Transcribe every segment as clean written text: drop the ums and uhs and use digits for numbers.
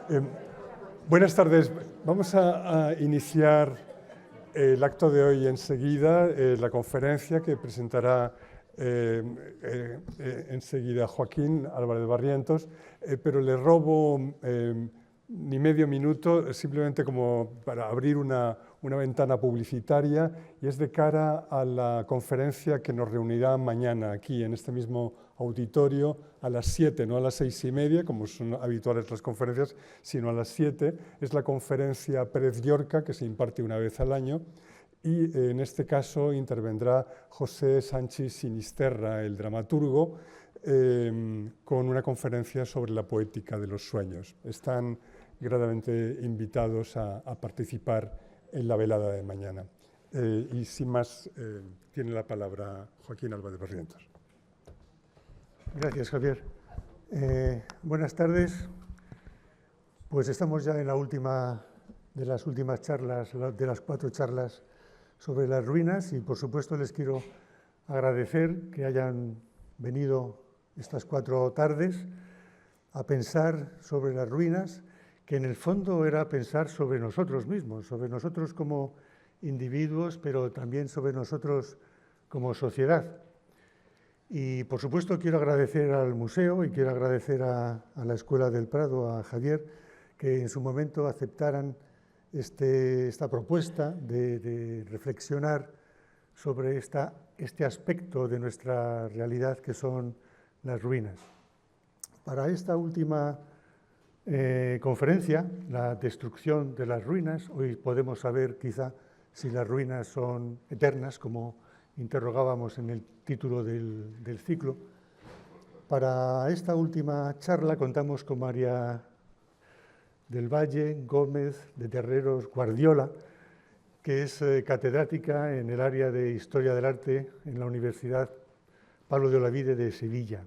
Eh, Buenas tardes. Vamos a iniciar el acto de hoy enseguida, la conferencia que presentará enseguida Joaquín Álvarez Barrientos, pero le robo ni medio minuto simplemente como para abrir una ventana publicitaria, y es de cara a la conferencia que nos reunirá mañana aquí en este mismo auditorio a las 7, no a las 6:30, como son habituales las conferencias, sino a las 7. Es la conferencia Pérez Llorca, que se imparte una vez al año, y en este caso intervendrá José Sánchez Sinisterra, el dramaturgo, con una conferencia sobre la poética de los sueños. Están gradamente invitados a participar en la velada de mañana. Y sin más, tiene la palabra Joaquín Álvarez Barrientos. Gracias, Javier. Buenas tardes. Pues estamos ya en la última de las últimas charlas, de las 4 charlas sobre las ruinas, y por supuesto les quiero agradecer que hayan venido estas 4 tardes a pensar sobre las ruinas, que en el fondo era pensar sobre nosotros mismos, sobre nosotros como individuos, pero también sobre nosotros como sociedad. Y, por supuesto, quiero agradecer al museo y quiero agradecer a la Escuela del Prado, a Javier, que en su momento aceptaran esta propuesta de reflexionar sobre este aspecto de nuestra realidad que son las ruinas. Para esta última conferencia, la destrucción de las ruinas, hoy podemos saber quizá si las ruinas son eternas, como interrogábamos en el título del ciclo. Para esta última charla contamos con María del Valle Gómez de Terreros Guardiola, que es catedrática en el área de Historia del Arte en la Universidad Pablo de Olavide de Sevilla.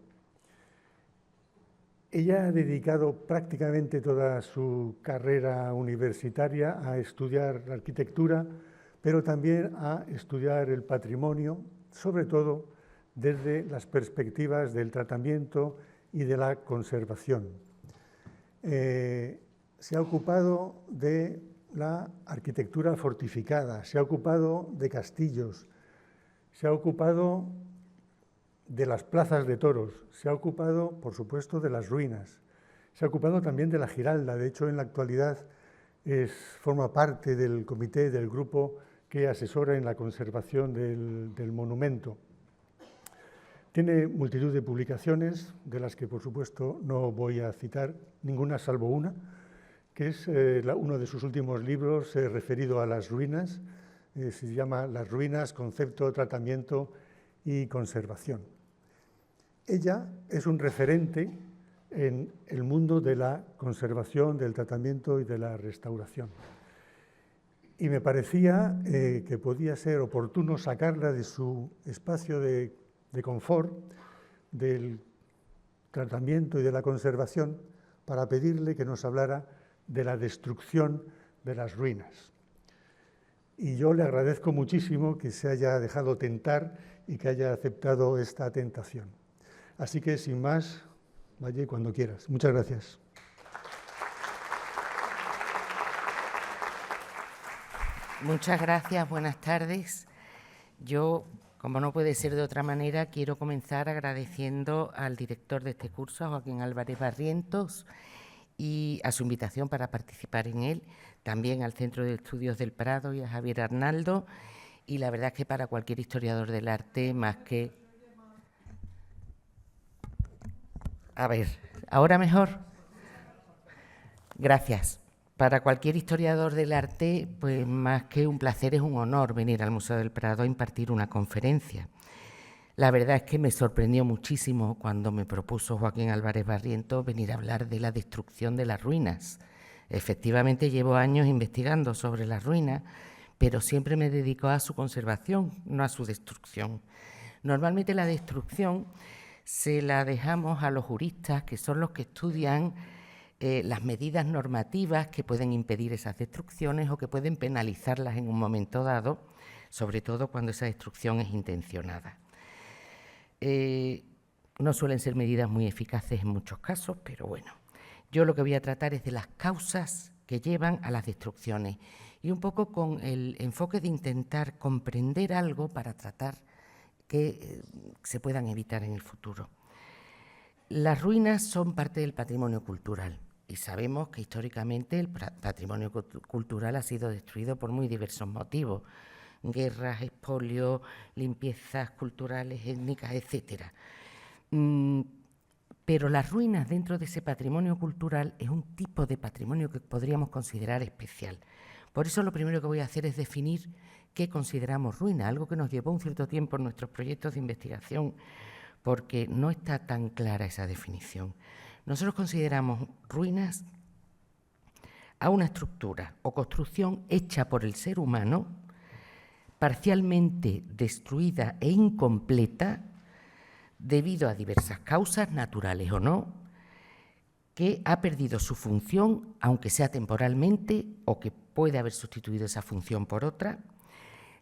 Ella ha dedicado prácticamente toda su carrera universitaria a estudiar la arquitectura, pero también a estudiar el patrimonio, sobre todo desde las perspectivas del tratamiento y de la conservación. Se ha ocupado de la arquitectura fortificada, se ha ocupado de castillos, se ha ocupado de las plazas de toros, se ha ocupado, por supuesto, de las ruinas, se ha ocupado también de la Giralda. De hecho, en la actualidad forma parte del comité, del grupo que asesora en la conservación del monumento. Tiene multitud de publicaciones, de las que, por supuesto, no voy a citar ninguna salvo una, que es uno de sus últimos libros referido a las ruinas. Se llama Las ruinas, concepto, tratamiento y conservación. Ella es un referente en el mundo de la conservación, del tratamiento y de la restauración. Y me parecía que podía ser oportuno sacarla de su espacio de confort, del tratamiento y de la conservación, para pedirle que nos hablara de la destrucción de las ruinas. Y yo le agradezco muchísimo que se haya dejado tentar y que haya aceptado esta tentación. Así que, sin más, Valle, cuando quieras. Muchas gracias. Muchas gracias, buenas tardes. Yo, como no puede ser de otra manera, quiero comenzar agradeciendo al director de este curso, a Joaquín Álvarez Barrientos, y a su invitación para participar en él, también al Centro de Estudios del Prado y a Javier Arnaldo. Y la verdad es que para cualquier historiador del arte, más que... A ver, ¿ahora mejor? Gracias. Para cualquier historiador del arte, pues más que un placer, es un honor venir al Museo del Prado a impartir una conferencia. La verdad es que me sorprendió muchísimo cuando me propuso Joaquín Álvarez Barrientos venir a hablar de la destrucción de las ruinas. Efectivamente, llevo años investigando sobre las ruinas, pero siempre me dedico a su conservación, no a su destrucción. Normalmente la destrucción se la dejamos a los juristas, que son los que estudian las medidas normativas que pueden impedir esas destrucciones o que pueden penalizarlas en un momento dado, sobre todo cuando esa destrucción es intencionada. No suelen ser medidas muy eficaces en muchos casos, pero bueno, Yo lo que voy a tratar es de las causas que llevan a las destrucciones y un poco con el enfoque de intentar comprender algo para tratar que se puedan evitar en el futuro. Las ruinas son parte del patrimonio cultural y sabemos que históricamente el patrimonio cultural ha sido destruido por muy diversos motivos: guerras, expolios, limpiezas culturales, étnicas, etcétera. Pero las ruinas dentro de ese patrimonio cultural es un tipo de patrimonio que podríamos considerar especial. Por eso lo primero que voy a hacer es definir qué consideramos ruina, algo que nos llevó un cierto tiempo en nuestros proyectos de investigación, porque no está tan clara esa definición. Nosotros consideramos ruinas a una estructura o construcción hecha por el ser humano, parcialmente destruida e incompleta, debido a diversas causas, naturales o no, que ha perdido su función, aunque sea temporalmente, o que puede haber sustituido esa función por otra,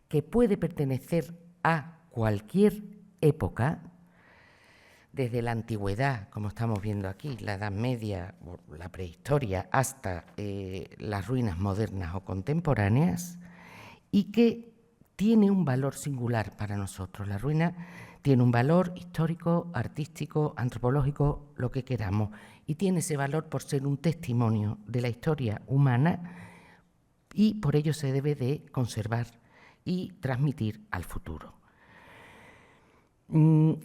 que puede pertenecer a cualquier época, desde la antigüedad, como estamos viendo aquí, la Edad Media, la prehistoria, hasta las ruinas modernas o contemporáneas, y que tiene un valor singular para nosotros. La ruina tiene un valor histórico, artístico, antropológico, lo que queramos, y tiene ese valor por ser un testimonio de la historia humana y por ello se debe de conservar y transmitir al futuro.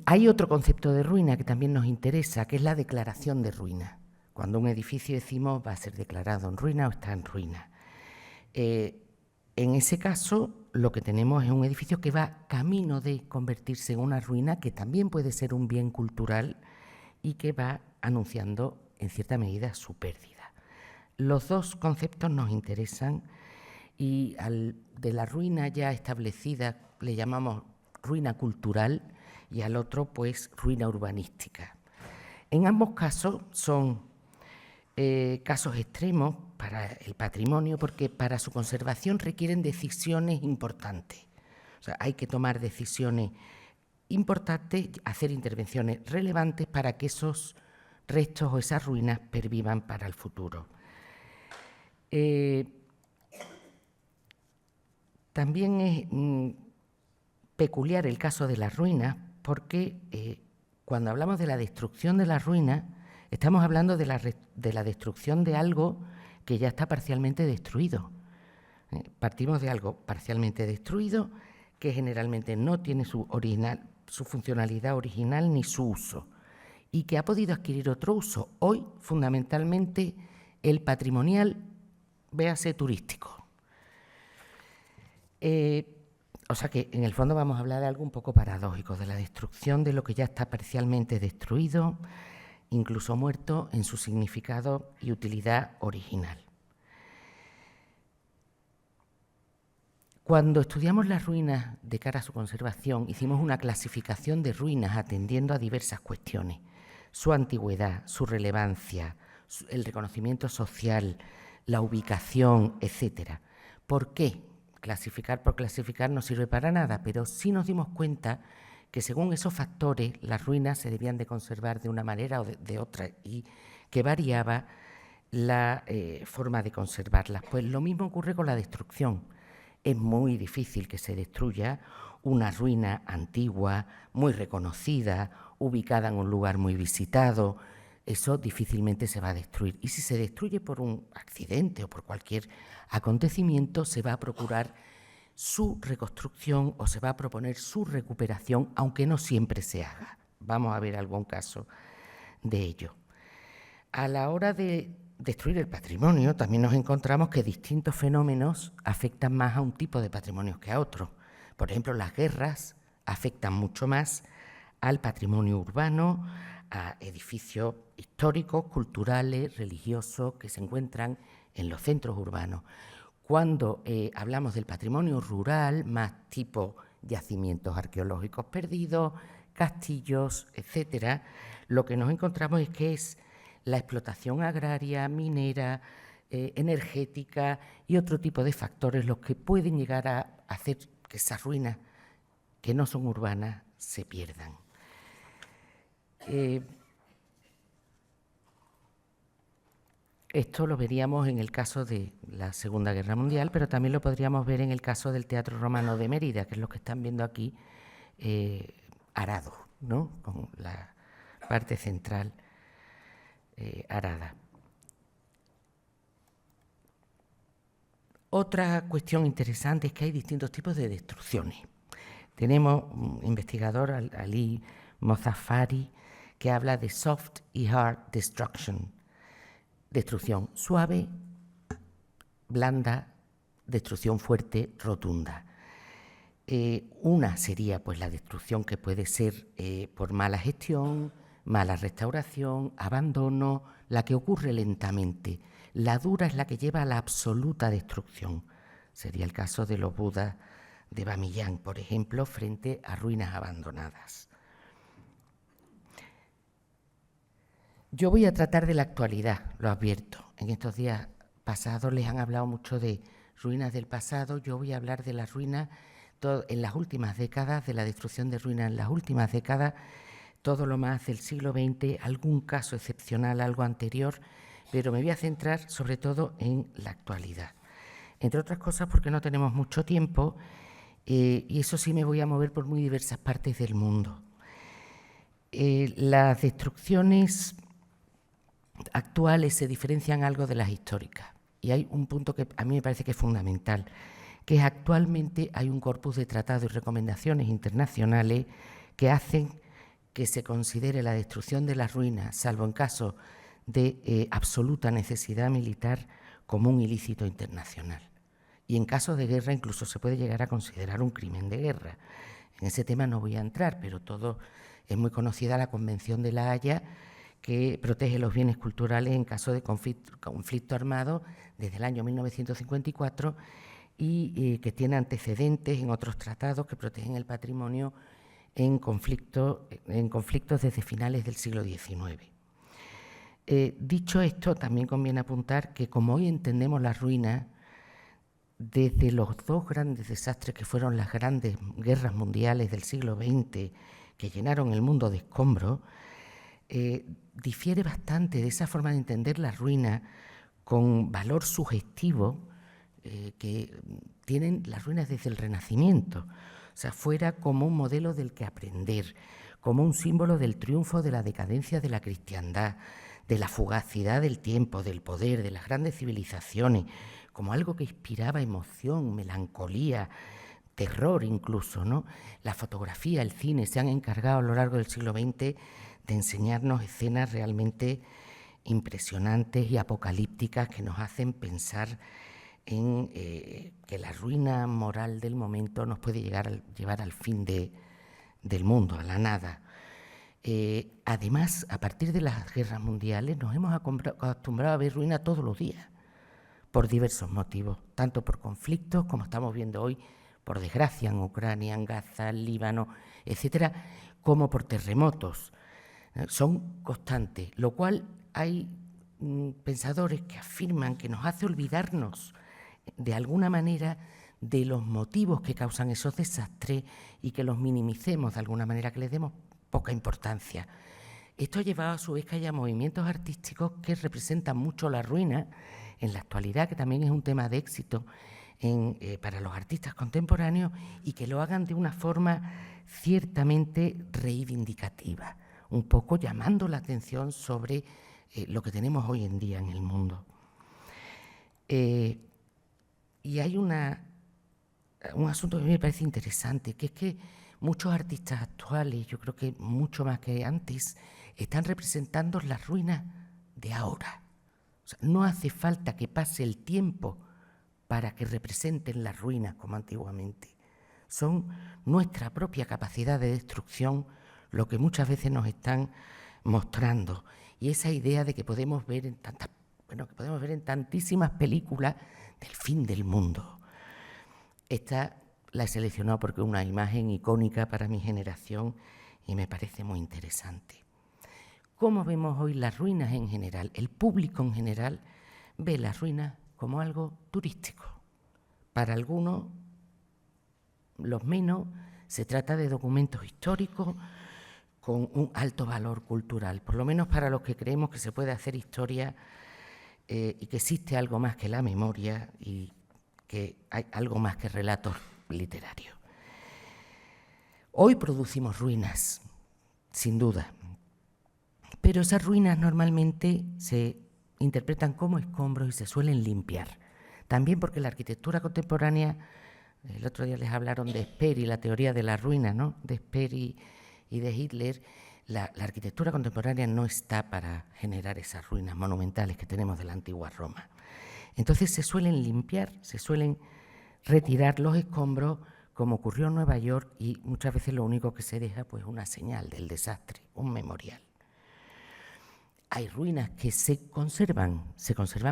Hay otro concepto de ruina que también nos interesa, que es la declaración de ruina. Cuando un edificio decimos va a ser declarado en ruina o está en ruina. En ese caso, lo que tenemos es un edificio que va camino de convertirse en una ruina, que también puede ser un bien cultural y que va anunciando en cierta medida su pérdida. Los dos conceptos nos interesan y de la ruina ya establecida le llamamos ruina cultural y al otro, pues, ruina urbanística. En ambos casos son casos extremos para el patrimonio, porque para su conservación requieren decisiones importantes. O sea, hay que tomar decisiones importantes, hacer intervenciones relevantes para que esos restos o esas ruinas pervivan para el futuro. También es peculiar el caso de las ruinas, porque cuando hablamos de la destrucción de las ruinas, estamos hablando de la destrucción de algo que ya está parcialmente destruido. Partimos de algo parcialmente destruido que generalmente no tiene su funcionalidad original ni su uso y que ha podido adquirir otro uso. Hoy, fundamentalmente, el patrimonial, véase turístico. O sea que, en el fondo, vamos a hablar de algo un poco paradójico, de la destrucción de lo que ya está parcialmente destruido, incluso muerto en su significado y utilidad original. Cuando estudiamos las ruinas de cara a su conservación, hicimos una clasificación de ruinas atendiendo a diversas cuestiones: su antigüedad, su relevancia, el reconocimiento social, la ubicación, etc. ¿Por qué? Clasificar por clasificar no sirve para nada, pero sí nos dimos cuenta que según esos factores las ruinas se debían de conservar de una manera o de otra y que variaba la forma de conservarlas. Pues lo mismo ocurre con la destrucción. Es muy difícil que se destruya una ruina antigua, muy reconocida, ubicada en un lugar muy visitado. Eso difícilmente se va a destruir. Y si se destruye por un accidente o por cualquier acontecimiento, se va a procurar su reconstrucción o se va a proponer su recuperación, aunque no siempre se haga. Vamos a ver algún caso de ello. A la hora de destruir el patrimonio, también nos encontramos que distintos fenómenos afectan más a un tipo de patrimonio que a otro. Por ejemplo, las guerras afectan mucho más al patrimonio urbano, a edificios históricos, culturales, religiosos que se encuentran en los centros urbanos. Cuando hablamos del patrimonio rural, más tipo yacimientos arqueológicos perdidos, castillos, etcétera, lo que nos encontramos es que es la explotación agraria, minera, energética y otro tipo de factores los que pueden llegar a hacer que esas ruinas, que no son urbanas, se pierdan. Esto lo veríamos en el caso de la Segunda Guerra Mundial, pero también lo podríamos ver en el caso del Teatro Romano de Mérida, que es lo que están viendo aquí, arado, ¿no? Con la parte central arada. Otra cuestión interesante es que hay distintos tipos de destrucciones. Tenemos un investigador, Ali Mozaffari, que habla de soft y hard destruction. Destrucción suave, blanda, destrucción fuerte, rotunda. Una sería pues la destrucción que puede ser por mala gestión, mala restauración, abandono, la que ocurre lentamente. La dura es la que lleva a la absoluta destrucción. Sería el caso de los Budas de Bamiyan, por ejemplo, frente a ruinas abandonadas. Yo voy a tratar de la actualidad, lo advierto. En estos días pasados les han hablado mucho de ruinas del pasado. Yo voy a hablar de las ruinas en las últimas décadas, de la destrucción de ruinas en las últimas décadas, todo lo más del siglo XX, algún caso excepcional, algo anterior, pero me voy a centrar sobre todo en la actualidad. Entre otras cosas porque no tenemos mucho tiempo y eso sí me voy a mover por muy diversas partes del mundo. Las destrucciones actuales se diferencian algo de las históricas y hay un punto que a mí me parece que es fundamental, que es actualmente hay un corpus de tratados y recomendaciones internacionales que hacen que se considere la destrucción de las ruinas, salvo en caso de absoluta necesidad militar, como un ilícito internacional. Y en caso de guerra incluso se puede llegar a considerar un crimen de guerra. En ese tema no voy a entrar, pero todo es muy conocida la Convención de La Haya, que protege los bienes culturales en caso de conflicto armado desde el año 1954 y que tiene antecedentes en otros tratados que protegen el patrimonio en conflictos desde finales del siglo XIX. Dicho esto, también conviene apuntar que como hoy entendemos las ruinas, desde los dos grandes desastres que fueron las grandes guerras mundiales del siglo XX, que llenaron el mundo de escombros, difiere bastante de esa forma de entender las ruinas con valor sugestivo que tienen las ruinas desde el Renacimiento. O sea, fuera como un modelo del que aprender, como un símbolo del triunfo de la decadencia de la cristiandad, de la fugacidad del tiempo, del poder, de las grandes civilizaciones, como algo que inspiraba emoción, melancolía, terror incluso, ¿no? La fotografía, el cine se han encargado a lo largo del siglo XX de enseñarnos escenas realmente impresionantes y apocalípticas que nos hacen pensar en que la ruina moral del momento nos puede llevar al fin del mundo, a la nada. Además, a partir de las guerras mundiales nos hemos acostumbrado a ver ruina todos los días, por diversos motivos, tanto por conflictos, como estamos viendo hoy, por desgracia en Ucrania, en Gaza, en Líbano, etcétera, como por terremotos. Son constantes, lo cual hay pensadores que afirman que nos hace olvidarnos de alguna manera de los motivos que causan esos desastres y que los minimicemos de alguna manera, que les demos poca importancia. Esto ha llevado a su vez que haya movimientos artísticos que representan mucho la ruina en la actualidad, que también es un tema de éxito para los artistas contemporáneos, y que lo hagan de una forma ciertamente reivindicativa, un poco llamando la atención sobre lo que tenemos hoy en día en el mundo. Y hay un asunto que a mí me parece interesante, que es que muchos artistas actuales, yo creo que mucho más que antes, están representando las ruinas de ahora. O sea, no hace falta que pase el tiempo para que representen las ruinas como antiguamente. Son nuestra propia capacidad de destrucción lo que muchas veces nos están mostrando. Y esa idea de que podemos ver en tantísimas películas del fin del mundo. Esta la he seleccionado porque es una imagen icónica para mi generación y me parece muy interesante. ¿Cómo vemos hoy las ruinas en general? El público en general ve las ruinas como algo turístico. Para algunos, los menos, se trata de documentos históricos con un alto valor cultural, por lo menos para los que creemos que se puede hacer historia y que existe algo más que la memoria y que hay algo más que relatos literarios. Hoy producimos ruinas, sin duda, pero esas ruinas normalmente se interpretan como escombros y se suelen limpiar. También porque la arquitectura contemporánea, el otro día les hablaron de Sperry, la teoría de la ruina, ¿no?, de Sperry y de Hitler. La arquitectura contemporánea no está para generar esas ruinas monumentales que tenemos de la antigua Roma. Entonces se suelen limpiar, se suelen retirar los escombros, como ocurrió en Nueva York, y muchas veces lo único que se deja pues una señal del desastre, un memorial. Hay ruinas que se conservan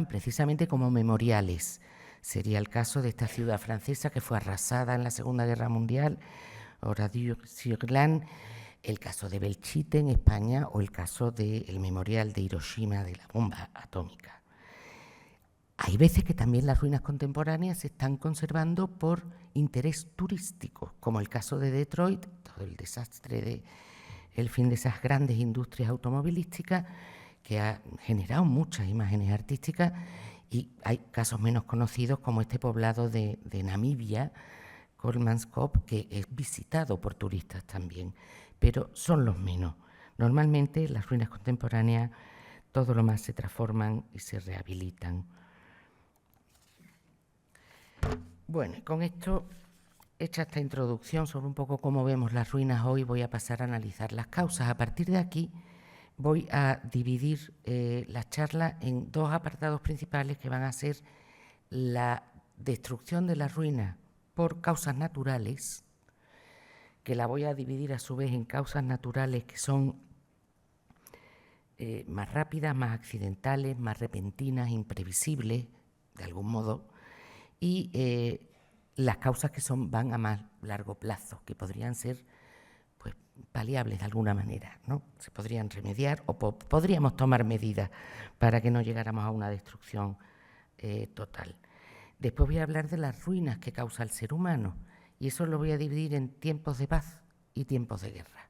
precisamente como memoriales. Sería el caso de esta ciudad francesa que fue arrasada en la Segunda Guerra Mundial, Oradour-sur-Glane, el caso de Belchite en España o el caso del memorial de Hiroshima de la bomba atómica. Hay veces que también las ruinas contemporáneas se están conservando por interés turístico, como el caso de Detroit, todo el desastre del fin de esas grandes industrias automovilísticas, que ha generado muchas imágenes artísticas, y hay casos menos conocidos como este poblado de Namibia, Kolmanskop, que es visitado por turistas también, pero son los menos. Normalmente las ruinas contemporáneas todo lo más se transforman y se rehabilitan. Bueno, con esto, hecha esta introducción sobre un poco cómo vemos las ruinas hoy, voy a pasar a analizar las causas. A partir de aquí voy a dividir la charla en dos apartados principales que van a ser la destrucción de las ruinas por causas naturales, que la voy a dividir a su vez en causas naturales que son más rápidas, más accidentales, más repentinas, imprevisibles, de algún modo, y las causas que van a más largo plazo, que podrían ser pues paliables de alguna manera, ¿no? Se podrían remediar o podríamos tomar medidas para que no llegáramos a una destrucción total. Después voy a hablar de las ruinas que causa el ser humano, y eso lo voy a dividir en tiempos de paz y tiempos de guerra,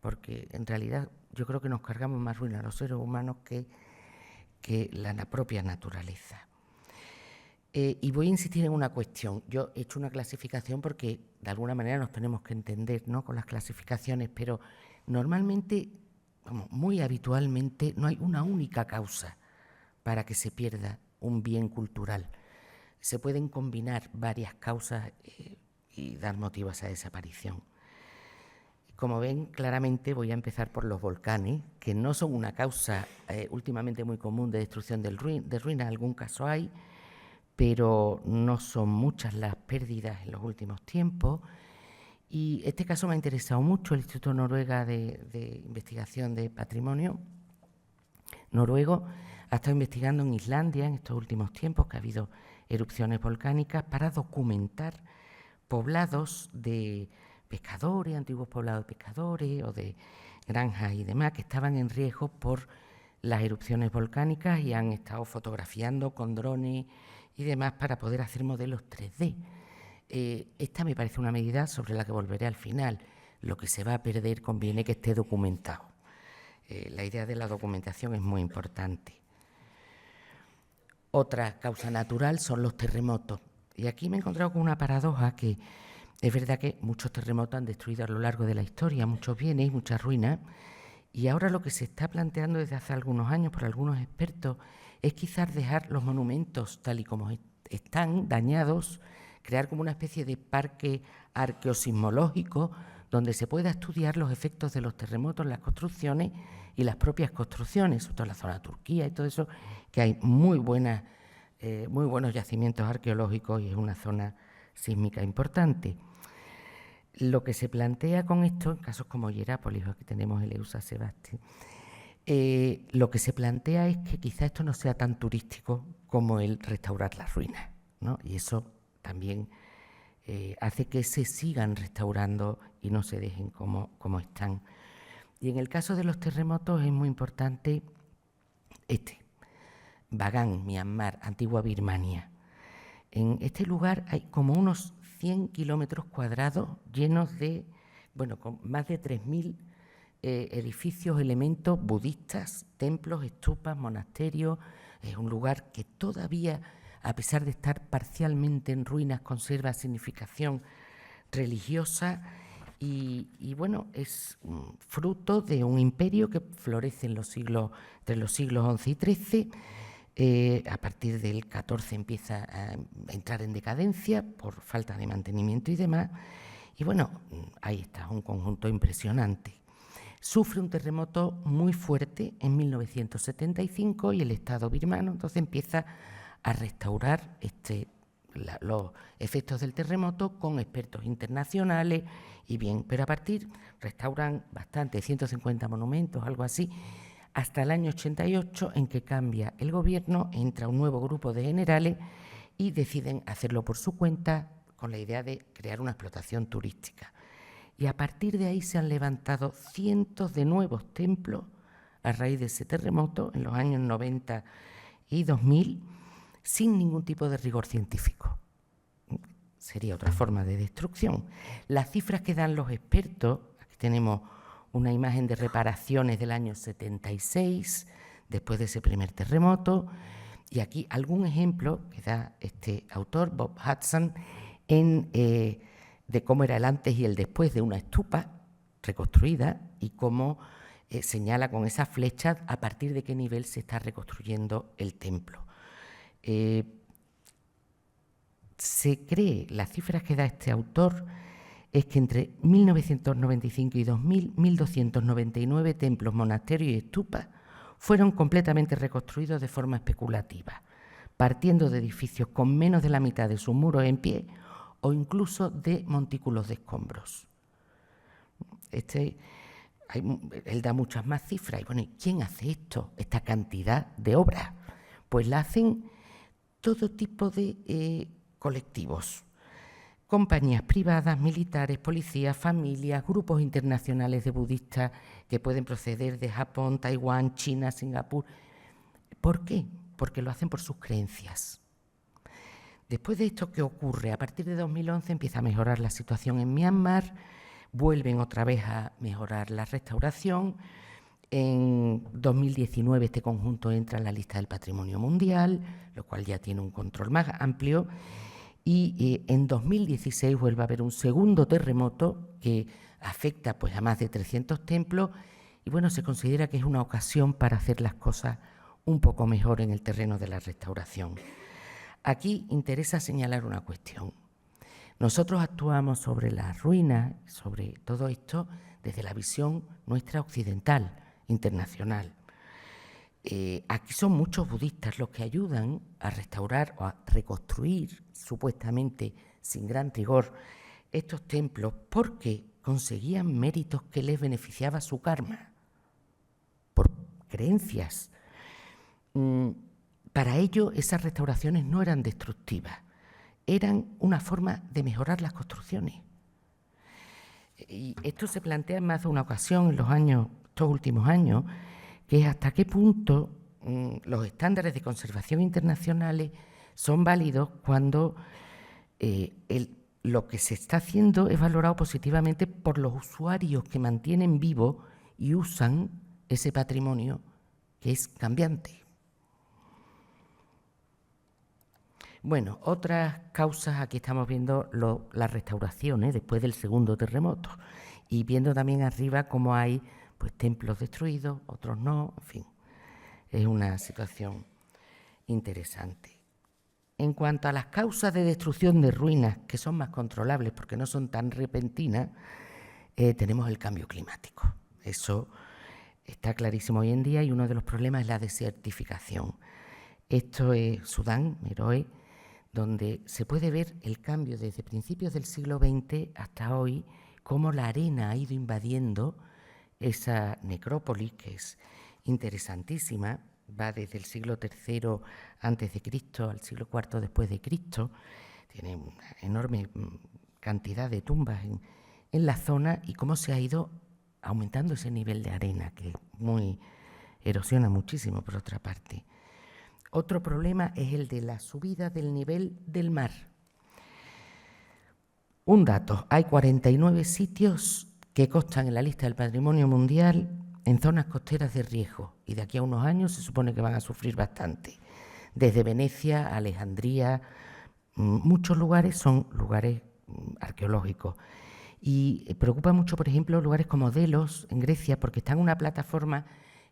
porque en realidad yo creo que nos cargamos más ruinas los seres humanos que la propia naturaleza. Y voy a insistir en una cuestión. Yo he hecho una clasificación porque de alguna manera nos tenemos que entender, ¿no?, con las clasificaciones, pero normalmente, muy habitualmente, no hay una única causa para que se pierda un bien cultural. Se pueden combinar varias causas y dar motivo a esa desaparición. Como ven, claramente voy a empezar por los volcanes, que no son una causa últimamente muy común de destrucción de ruinas, algún caso hay, pero no son muchas las pérdidas en los últimos tiempos. Y este caso me ha interesado mucho. El Instituto Noruega de Investigación de Patrimonio noruego ha estado investigando en Islandia en estos últimos tiempos, que ha habido erupciones volcánicas, para documentar poblados de pescadores, antiguos poblados de pescadores o de granjas y demás, que estaban en riesgo por las erupciones volcánicas, y han estado fotografiando con drones y demás para poder hacer modelos 3D. Esta me parece una medida sobre la que volveré al final. Lo que se va a perder conviene que esté documentado. La idea de la documentación es muy importante. Otra causa natural son los terremotos. Y aquí me he encontrado con una paradoja, que es verdad que muchos terremotos han destruido a lo largo de la historia muchos bienes y muchas ruinas, y ahora lo que se está planteando desde hace algunos años por algunos expertos es quizás dejar los monumentos tal y como están, dañados, crear como una especie de parque arqueosismológico donde se pueda estudiar los efectos de los terremotos en las construcciones y las propias construcciones, sobre todo en la zona de Turquía y todo eso, que hay muy buenos yacimientos arqueológicos y es una zona sísmica importante. Lo que se plantea con esto, en casos como Hierápolis, aquí tenemos el Eusa Sebasti, lo que se plantea es que quizá esto no sea tan turístico como el restaurar las ruinas, ¿no? Y eso también hace que se sigan restaurando y no se dejen como están. Y en el caso de los terremotos es muy importante Bagan, Myanmar, antigua Birmania. En este lugar hay como unos 100 kilómetros cuadrados llenos de, con más de 3.000 edificios, elementos budistas, templos, estupas, monasterios. Es un lugar que todavía, a pesar de estar parcialmente en ruinas, conserva significación religiosa y bueno, es fruto de un imperio que florece entre los siglos XI y XIII. A partir del XIV empieza a entrar en decadencia por falta de mantenimiento y demás. Y bueno, ahí está, un conjunto impresionante. Sufre un terremoto muy fuerte en 1975 y el Estado birmano entonces empieza a restaurar los efectos del terremoto con expertos internacionales y bien, pero a partir restauran bastante, 150 monumentos, algo así, hasta el año 88 en que cambia el gobierno, entra un nuevo grupo de generales y deciden hacerlo por su cuenta con la idea de crear una explotación turística. Y a partir de ahí se han levantado cientos de nuevos templos a raíz de ese terremoto en los años 90 y 2000 sin ningún tipo de rigor científico. Sería otra forma de destrucción. Las cifras que dan los expertos, aquí tenemos una imagen de reparaciones del año 76, después de ese primer terremoto, y aquí algún ejemplo que da este autor, Bob Hudson, de cómo era el antes y el después de una estupa reconstruida y cómo señala con esas flechas a partir de qué nivel se está reconstruyendo el templo. Se cree, las cifras que da este autor, es que entre 1995 y 2000, 1.299 templos, monasterios y estupas fueron completamente reconstruidos de forma especulativa, partiendo de edificios con menos de la mitad de sus muros en pie o incluso de montículos de escombros. Él da muchas más cifras. Y bueno, ¿quién hace esto? Esta cantidad de obras. Pues la hacen todo tipo de colectivos. Compañías privadas, militares, policías, familias, grupos internacionales de budistas que pueden proceder de Japón, Taiwán, China, Singapur. ¿Por qué? Porque lo hacen por sus creencias. Después de esto, ¿qué ocurre? A partir de 2011 empieza a mejorar la situación en Myanmar, vuelven otra vez a mejorar la restauración. En 2019 este conjunto entra en la lista del Patrimonio Mundial, lo cual ya tiene un control más amplio. Y en 2016 vuelve a haber un segundo terremoto que afecta pues, a más de 300 templos y bueno, se considera que es una ocasión para hacer las cosas un poco mejor en el terreno de la restauración. Aquí interesa señalar una cuestión. Nosotros actuamos sobre las ruinas, sobre todo esto, desde la visión nuestra occidental, internacional. Aquí son muchos budistas los que ayudan a restaurar o a reconstruir, supuestamente sin gran rigor, estos templos porque conseguían méritos que les beneficiaba su karma, por creencias. Para ello, esas restauraciones no eran destructivas, eran una forma de mejorar las construcciones. Y esto se plantea en más de una ocasión en estos últimos años, que es hasta qué punto los estándares de conservación internacionales son válidos cuando lo que se está haciendo es valorado positivamente por los usuarios que mantienen vivo y usan ese patrimonio que es cambiante. Bueno, otras causas, aquí estamos viendo las restauraciones después del segundo terremoto y viendo también arriba cómo hay pues, templos destruidos, otros no, en fin, es una situación interesante. En cuanto a las causas de destrucción de ruinas, que son más controlables porque no son tan repentinas, tenemos el cambio climático. Eso está clarísimo hoy en día y uno de los problemas es la desertificación. Esto es Sudán, Meroe, donde se puede ver el cambio desde principios del siglo XX hasta hoy, cómo la arena ha ido invadiendo esa necrópolis, que es interesantísima, va desde el siglo III a.C. al siglo IV después de Cristo, tiene una enorme cantidad de tumbas en la zona y cómo se ha ido aumentando ese nivel de arena, que erosiona muchísimo por otra parte. Otro problema es el de la subida del nivel del mar. Un dato, hay 49 sitios que constan en la lista del Patrimonio Mundial en zonas costeras de riesgo, y de aquí a unos años se supone que van a sufrir bastante. Desde Venecia a Alejandría, muchos lugares son lugares arqueológicos. Y preocupa mucho, por ejemplo, lugares como Delos, en Grecia, porque está en una plataforma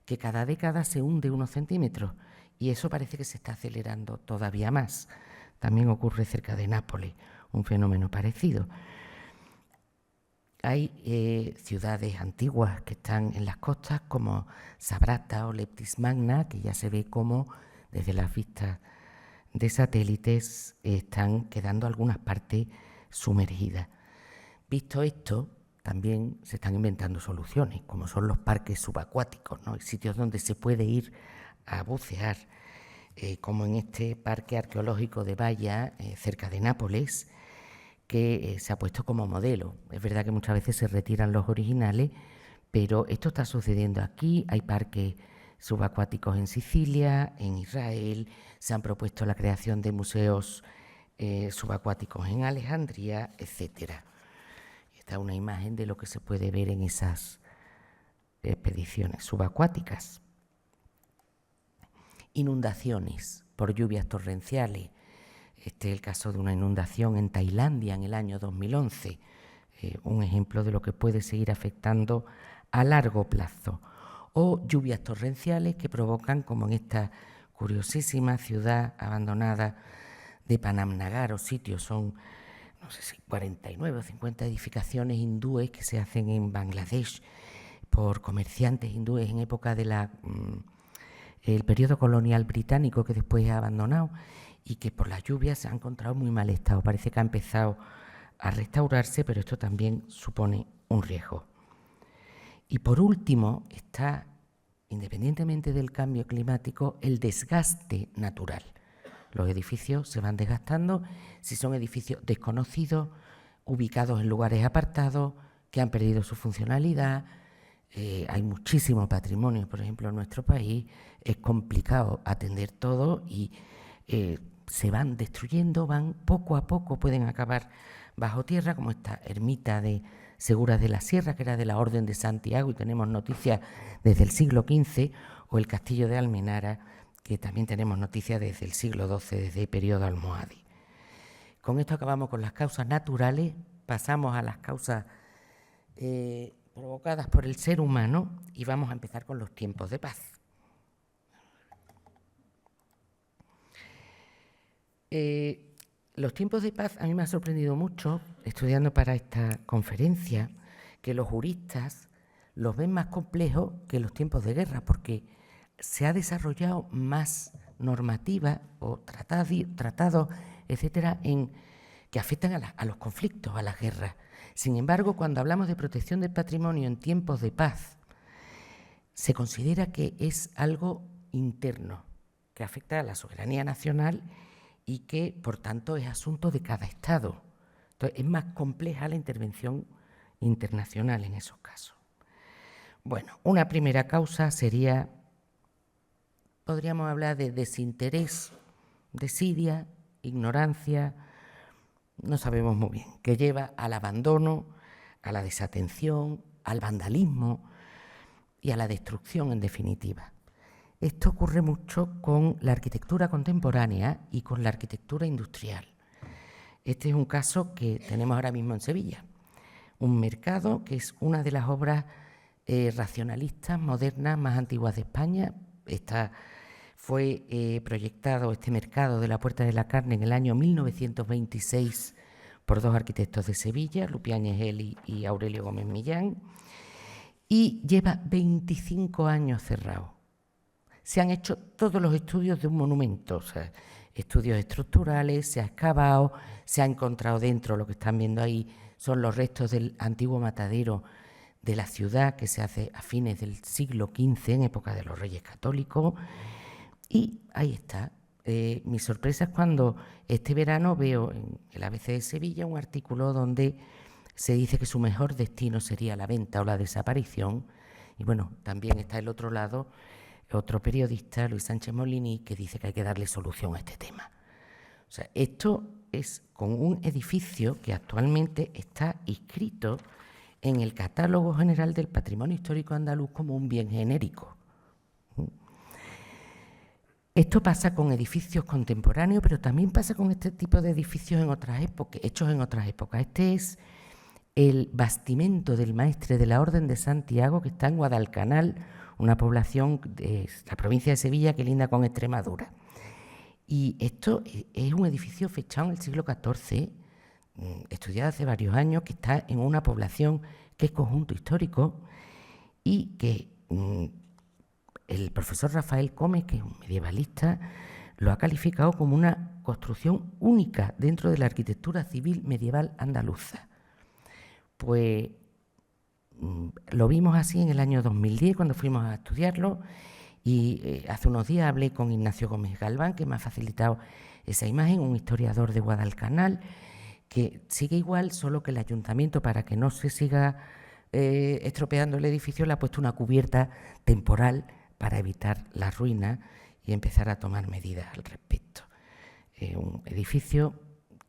que cada década se hunde unos centímetros, y eso parece que se está acelerando todavía más. También ocurre cerca de Nápoles, un fenómeno parecido. Hay ciudades antiguas que están en las costas, como Sabrata o Leptis Magna, que ya se ve cómo desde las vistas de satélites están quedando algunas partes sumergidas. Visto esto, también se están inventando soluciones, como son los parques subacuáticos, ¿no? Sitios donde se puede ir a bucear, como en este parque arqueológico de Baia, cerca de Nápoles, que se ha puesto como modelo. Es verdad que muchas veces se retiran los originales, pero esto está sucediendo aquí. Hay parques subacuáticos en Sicilia, en Israel, se han propuesto la creación de museos subacuáticos en Alejandría, etcétera. Esta es una imagen de lo que se puede ver en esas expediciones subacuáticas. Inundaciones por lluvias torrenciales. Este es el caso de una inundación en Tailandia en el año 2011, un ejemplo de lo que puede seguir afectando a largo plazo. O lluvias torrenciales que provocan, como en esta curiosísima ciudad abandonada de Panamnagar, o sitios, son, no sé si 49 o 50 edificaciones hindúes que se hacen en Bangladesh por comerciantes hindúes en época de el periodo colonial británico, que después ha abandonado, y que por las lluvias se ha encontrado muy mal estado. Parece que ha empezado a restaurarse, pero esto también supone un riesgo. Y por último está, independientemente del cambio climático, el desgaste natural. Los edificios se van desgastando si son edificios desconocidos, ubicados en lugares apartados, que han perdido su funcionalidad. Hay muchísimo patrimonio, por ejemplo, en nuestro país. Es complicado atender todo y se van destruyendo, van poco a poco, pueden acabar bajo tierra, como esta ermita de Seguras de la Sierra, que era de la Orden de Santiago, y tenemos noticias desde el siglo XV, o el Castillo de Almenara, que también tenemos noticias desde el siglo XII, desde el periodo almohade. Con esto acabamos con las causas naturales, pasamos a las causas provocadas por el ser humano, y vamos a empezar con los tiempos de paz. Los tiempos de paz a mí me ha sorprendido mucho, estudiando para esta conferencia, que los juristas los ven más complejos que los tiempos de guerra, porque se ha desarrollado más normativa o tratados, etcétera, que afectan a los conflictos, a las guerras. Sin embargo, cuando hablamos de protección del patrimonio en tiempos de paz, se considera que es algo interno, que afecta a la soberanía nacional y que, por tanto, es asunto de cada Estado. Entonces, es más compleja la intervención internacional en esos casos. Bueno, una primera causa sería, podríamos hablar de desinterés, desidia, ignorancia, no sabemos muy bien, que lleva al abandono, a la desatención, al vandalismo y a la destrucción, en definitiva. Esto ocurre mucho con la arquitectura contemporánea y con la arquitectura industrial. Este es un caso que tenemos ahora mismo en Sevilla, un mercado que es una de las obras racionalistas modernas más antiguas de España. Fue proyectado este mercado de la Puerta de la Carne en el año 1926 por dos arquitectos de Sevilla, Lupián Egel y Aurelio Gómez Millán, y lleva 25 años cerrado. Se han hecho todos los estudios de un monumento, o sea, estudios estructurales, se ha excavado, se ha encontrado dentro, lo que están viendo ahí son los restos del antiguo matadero de la ciudad, que se hace a fines del siglo XV, en época de los Reyes Católicos, y ahí está. Mi sorpresa es cuando este verano veo en el ABC de Sevilla un artículo donde se dice que su mejor destino sería la venta o la desaparición, y bueno, también está el otro lado, otro periodista, Luis Sánchez Molini, que dice que hay que darle solución a este tema. O sea, esto es con un edificio que actualmente está inscrito en el Catálogo General del Patrimonio Histórico Andaluz como un bien genérico. Esto pasa con edificios contemporáneos, pero también pasa con este tipo de edificios en otras épocas, hechos en otras épocas. Este es el bastimento del Maestre de la Orden de Santiago, que está en Guadalcanal, una población de la provincia de Sevilla que linda con Extremadura. Y esto es un edificio fechado en el siglo XIV, estudiado hace varios años, que está en una población que es conjunto histórico y que el profesor Rafael Gómez, que es un medievalista, lo ha calificado como una construcción única dentro de la arquitectura civil medieval andaluza. Pues lo vimos así en el año 2010 cuando fuimos a estudiarlo y hace unos días hablé con Ignacio Gómez Galván, que me ha facilitado esa imagen, un historiador de Guadalcanal, que sigue igual, solo que el ayuntamiento, para que no se siga estropeando el edificio, le ha puesto una cubierta temporal para evitar la ruina y empezar a tomar medidas al respecto. Un edificio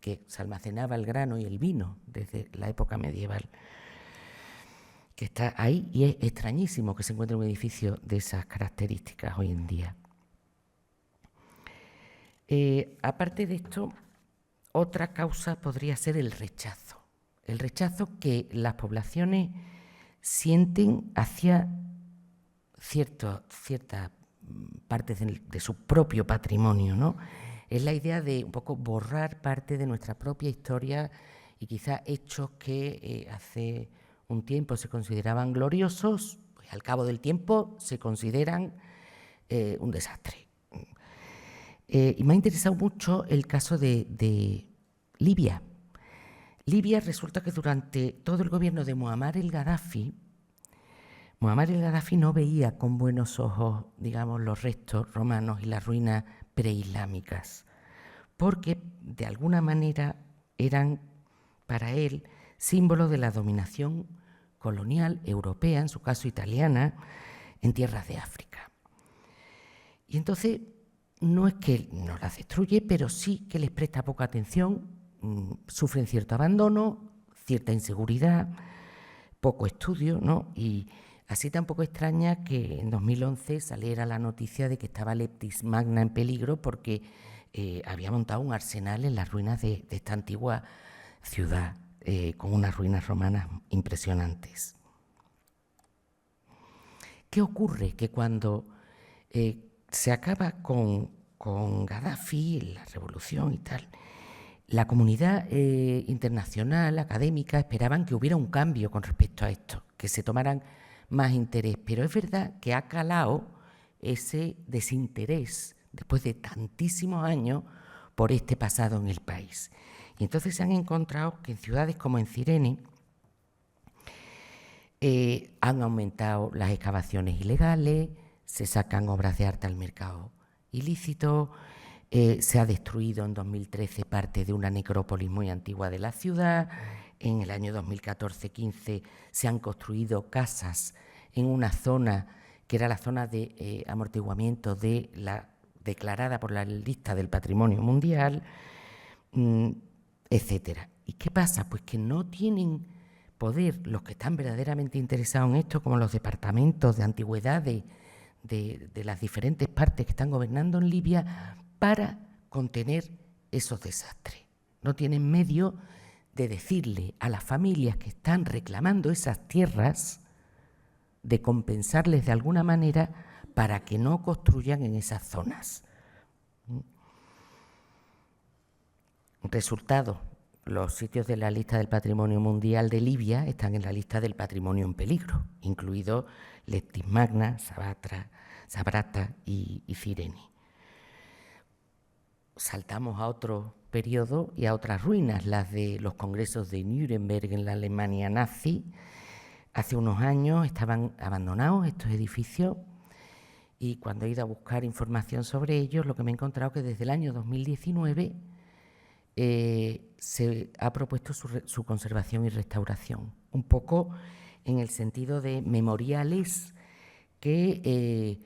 que se almacenaba el grano y el vino desde la época medieval, que está ahí, y es extrañísimo que se encuentre un edificio de esas características hoy en día. Aparte de esto, otra causa podría ser el rechazo que las poblaciones sienten hacia ciertas partes de su propio patrimonio, ¿no? Es la idea de un poco borrar parte de nuestra propia historia y quizá hechos que hace un tiempo se consideraban gloriosos, pues al cabo del tiempo se consideran un desastre. Y me ha interesado mucho el caso de Libia. Libia resulta que durante todo el gobierno de Muammar el-Gaddafi no veía con buenos ojos, digamos, los restos romanos y las ruinas preislámicas, porque de alguna manera eran para él símbolo de la dominación colonial europea, en su caso italiana, en tierras de África. Y entonces no es que no las destruye, pero sí que les presta poca atención, sufren cierto abandono, cierta inseguridad, poco estudio, ¿no? Y así tampoco extraña que en 2011 saliera la noticia de que estaba Leptis Magna en peligro porque había montado un arsenal en las ruinas de esta antigua ciudad, con unas ruinas romanas impresionantes. ¿Qué ocurre? Que cuando se acaba con Gaddafi, la revolución y tal, la comunidad internacional, académica, esperaban que hubiera un cambio con respecto a esto, que se tomaran más interés, pero es verdad que ha calado ese desinterés después de tantísimos años por este pasado en el país. Y entonces se han encontrado que en ciudades como en Cirene han aumentado las excavaciones ilegales, se sacan obras de arte al mercado ilícito, se ha destruido en 2013 parte de una necrópolis muy antigua de la ciudad. En el año 2014-15 se han construido casas en una zona que era la zona de amortiguamiento de la declarada por la lista del Patrimonio Mundial, etcétera. ¿Y qué pasa? Pues que no tienen poder los que están verdaderamente interesados en esto, como los departamentos de antigüedades de las diferentes partes que están gobernando en Libia, para contener esos desastres. No tienen medio de decirle a las familias que están reclamando esas tierras, de compensarles de alguna manera para que no construyan en esas zonas. Resultado, los sitios de la lista del Patrimonio Mundial de Libia están en la lista del Patrimonio en Peligro, incluidos Leptis Magna, Sabrata y Cirene. Saltamos a otro periodo y a otras ruinas, las de los congresos de Nuremberg en la Alemania nazi. Hace unos años estaban abandonados estos edificios y cuando he ido a buscar información sobre ellos, lo que me he encontrado es que desde el año 2019 se ha propuesto su conservación y restauración, un poco en el sentido de memoriales que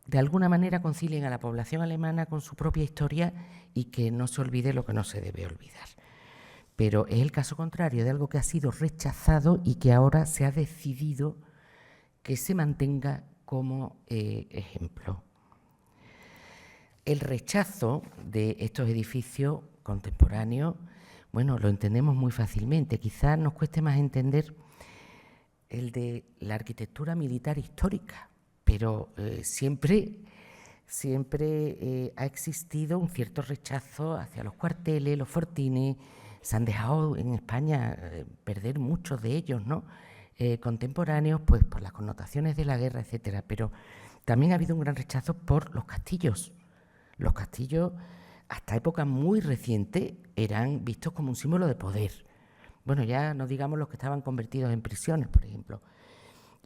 de alguna manera concilien a la población alemana con su propia historia y que no se olvide lo que no se debe olvidar. pero es el caso contrario de algo que ha sido rechazado y que ahora se ha decidido que se mantenga como ejemplo. El rechazo de estos edificios contemporáneos, bueno, lo entendemos muy fácilmente. Quizás nos cueste más entender el de la arquitectura militar histórica, pero siempre ha existido un cierto rechazo hacia los cuarteles, los fortines. Se han dejado en España perder muchos de ellos, ¿no? Contemporáneos, pues por las connotaciones de la guerra, etcétera. Pero también ha habido un gran rechazo por los castillos. Los castillos, hasta épocas muy recientes, eran vistos como un símbolo de poder. Bueno, ya no digamos los que estaban convertidos en prisiones, por ejemplo.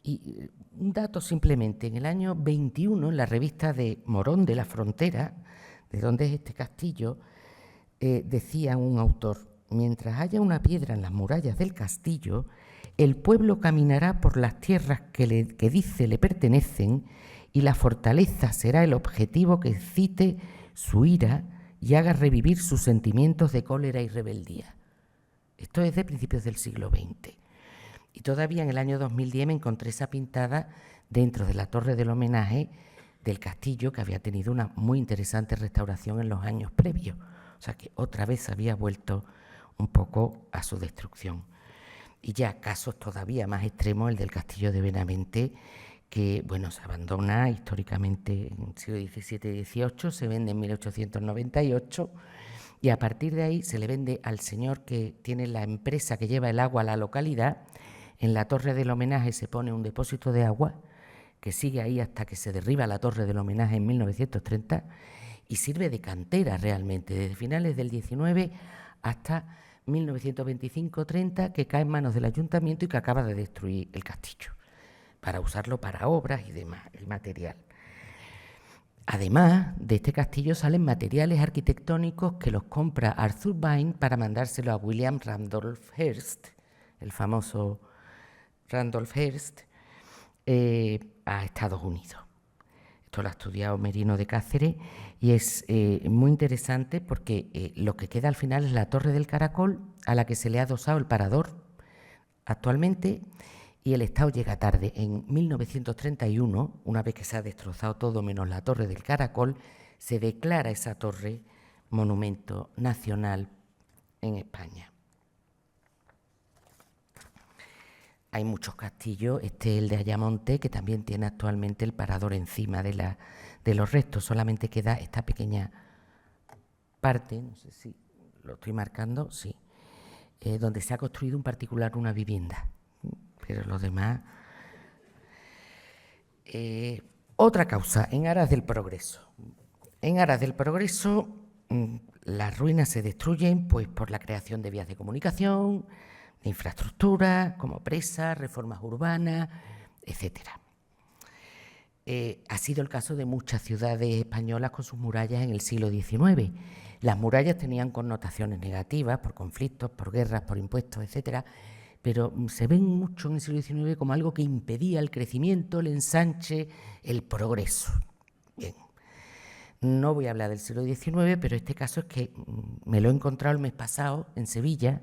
Y un dato simplemente, en el año 21, en la revista de Morón de la Frontera, de donde es este castillo, decía un autor: mientras haya una piedra en las murallas del castillo, el pueblo caminará por las tierras que dice le pertenecen, y la fortaleza será el objetivo que excite su ira y haga revivir sus sentimientos de cólera y rebeldía. Esto es de principios del siglo XX. Y todavía en el año 2010 me encontré esa pintada dentro de la torre del homenaje del castillo, que había tenido una muy interesante restauración en los años previos. O sea que otra vez había vuelto un poco a su destrucción. Y ya casos todavía más extremos, el del castillo de Benavente, que bueno, se abandona históricamente en el siglo XVII y XVIII, se vende en 1898 y a partir de ahí se le vende al señor que tiene la empresa que lleva el agua a la localidad. En la torre del homenaje se pone un depósito de agua que sigue ahí hasta que se derriba la torre del homenaje en 1930 y sirve de cantera realmente, desde finales del 19 hasta 1925-30, que cae en manos del ayuntamiento y que acaba de destruir el castillo, para usarlo para obras y demás, el material. Además de este castillo salen materiales arquitectónicos que los compra Arthur Vine para mandárselo a William Randolph Hearst, el famoso Randolph Hearst, a Estados Unidos. Esto lo ha estudiado Merino de Cáceres y es muy interesante porque lo que queda al final es la Torre del Caracol, a la que se le ha adosado el parador actualmente, y el Estado llega tarde. En 1931, una vez que se ha destrozado todo menos la Torre del Caracol, se declara esa torre monumento nacional en España. Hay muchos castillos, este es el de Ayamonte, que también tiene actualmente el parador encima de los restos. Solamente queda esta pequeña parte, no sé si lo estoy marcando, sí, donde se ha construido un particular una vivienda. Pero los demás... otra causa, en aras del progreso. En aras del progreso, las ruinas se destruyen pues, por la creación de vías de comunicación, de infraestructura, como presas, reformas urbanas, etc. Ha sido el caso de muchas ciudades españolas con sus murallas en el siglo XIX. Las murallas tenían connotaciones negativas por conflictos, por guerras, por impuestos, etc., pero se ven mucho en el siglo XIX como algo que impedía el crecimiento, el ensanche, el progreso. Bien, no voy a hablar del siglo XIX, pero este caso es que me lo he encontrado el mes pasado en Sevilla.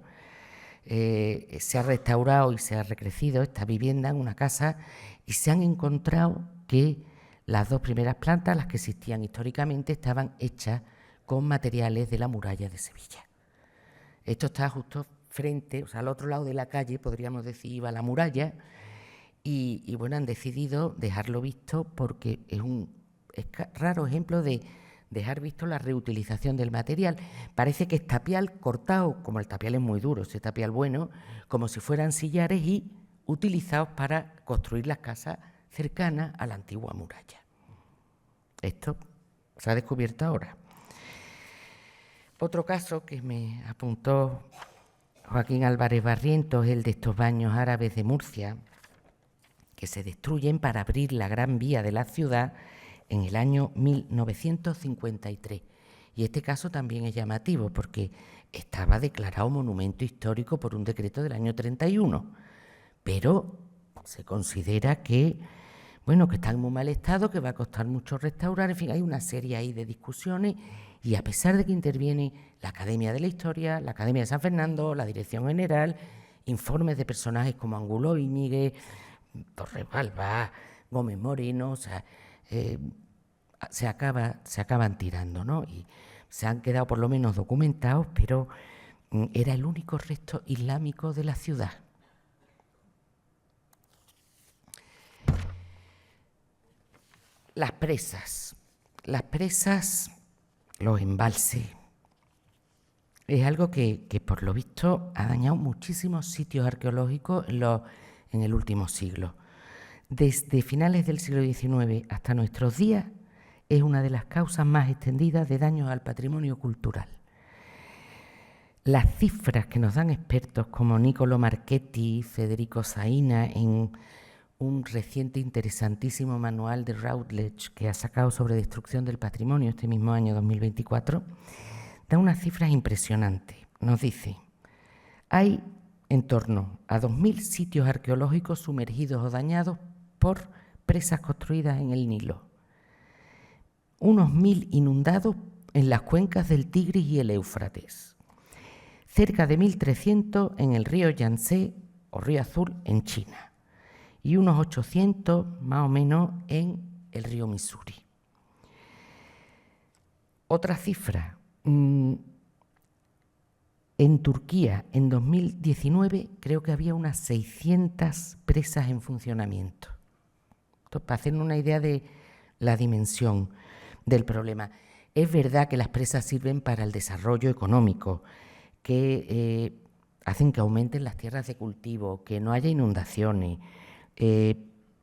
Se ha restaurado y se ha recrecido esta vivienda en una casa y se han encontrado que las dos primeras plantas, las que existían históricamente, estaban hechas con materiales de la muralla de Sevilla. Esto está justo frente, o sea, al otro lado de la calle, podríamos decir, iba la muralla, y bueno, han decidido dejarlo visto porque es un raro ejemplo de dejar visto la reutilización del material. Parece que es tapial cortado, como el tapial es muy duro, ese tapial bueno, como si fueran sillares y utilizados para construir las casas cercanas a la antigua muralla. Esto se ha descubierto ahora. Otro caso que me apuntó Joaquín Álvarez Barrientos es el de estos baños árabes de Murcia, que se destruyen para abrir la Gran Vía de la ciudad en el año 1953. Y este caso también es llamativo porque estaba declarado monumento histórico por un decreto del año 31, pero se considera que, bueno, que está en muy mal estado, que va a costar mucho restaurar, en fin, hay una serie ahí de discusiones Y a pesar de que interviene la Academia de la Historia, la Academia de San Fernando, la Dirección General, informes de personajes como Angulo Íñiguez, Torres Balbás, Gómez Moreno, o sea, se acaban tirando, ¿no? Y se han quedado por lo menos documentados, pero era el único resto islámico de la ciudad. Las presas, los embalses, es algo que por lo visto ha dañado muchísimos sitios arqueológicos en el último siglo. Desde finales del siglo XIX hasta nuestros días es una de las causas más extendidas de daños al patrimonio cultural. Las cifras que nos dan expertos como Niccolo Marchetti, Federico Saina, en un reciente interesantísimo manual de Routledge que ha sacado sobre destrucción del patrimonio este mismo año 2024, da unas cifras impresionantes. Nos dice, hay en torno a 2.000 sitios arqueológicos sumergidos o dañados por presas construidas en el Nilo, unos 1.000 inundados en las cuencas del Tigris y el Éufrates, cerca de 1.300 en el río Yangtze o río Azul en China y unos 800 más o menos en el río Missouri. Otra cifra, en Turquía en 2019 creo que había unas 600 presas en funcionamiento. Esto para hacernos una idea de la dimensión del problema. Es verdad que las presas sirven para el desarrollo económico, que hacen que aumenten las tierras de cultivo, que no haya inundaciones,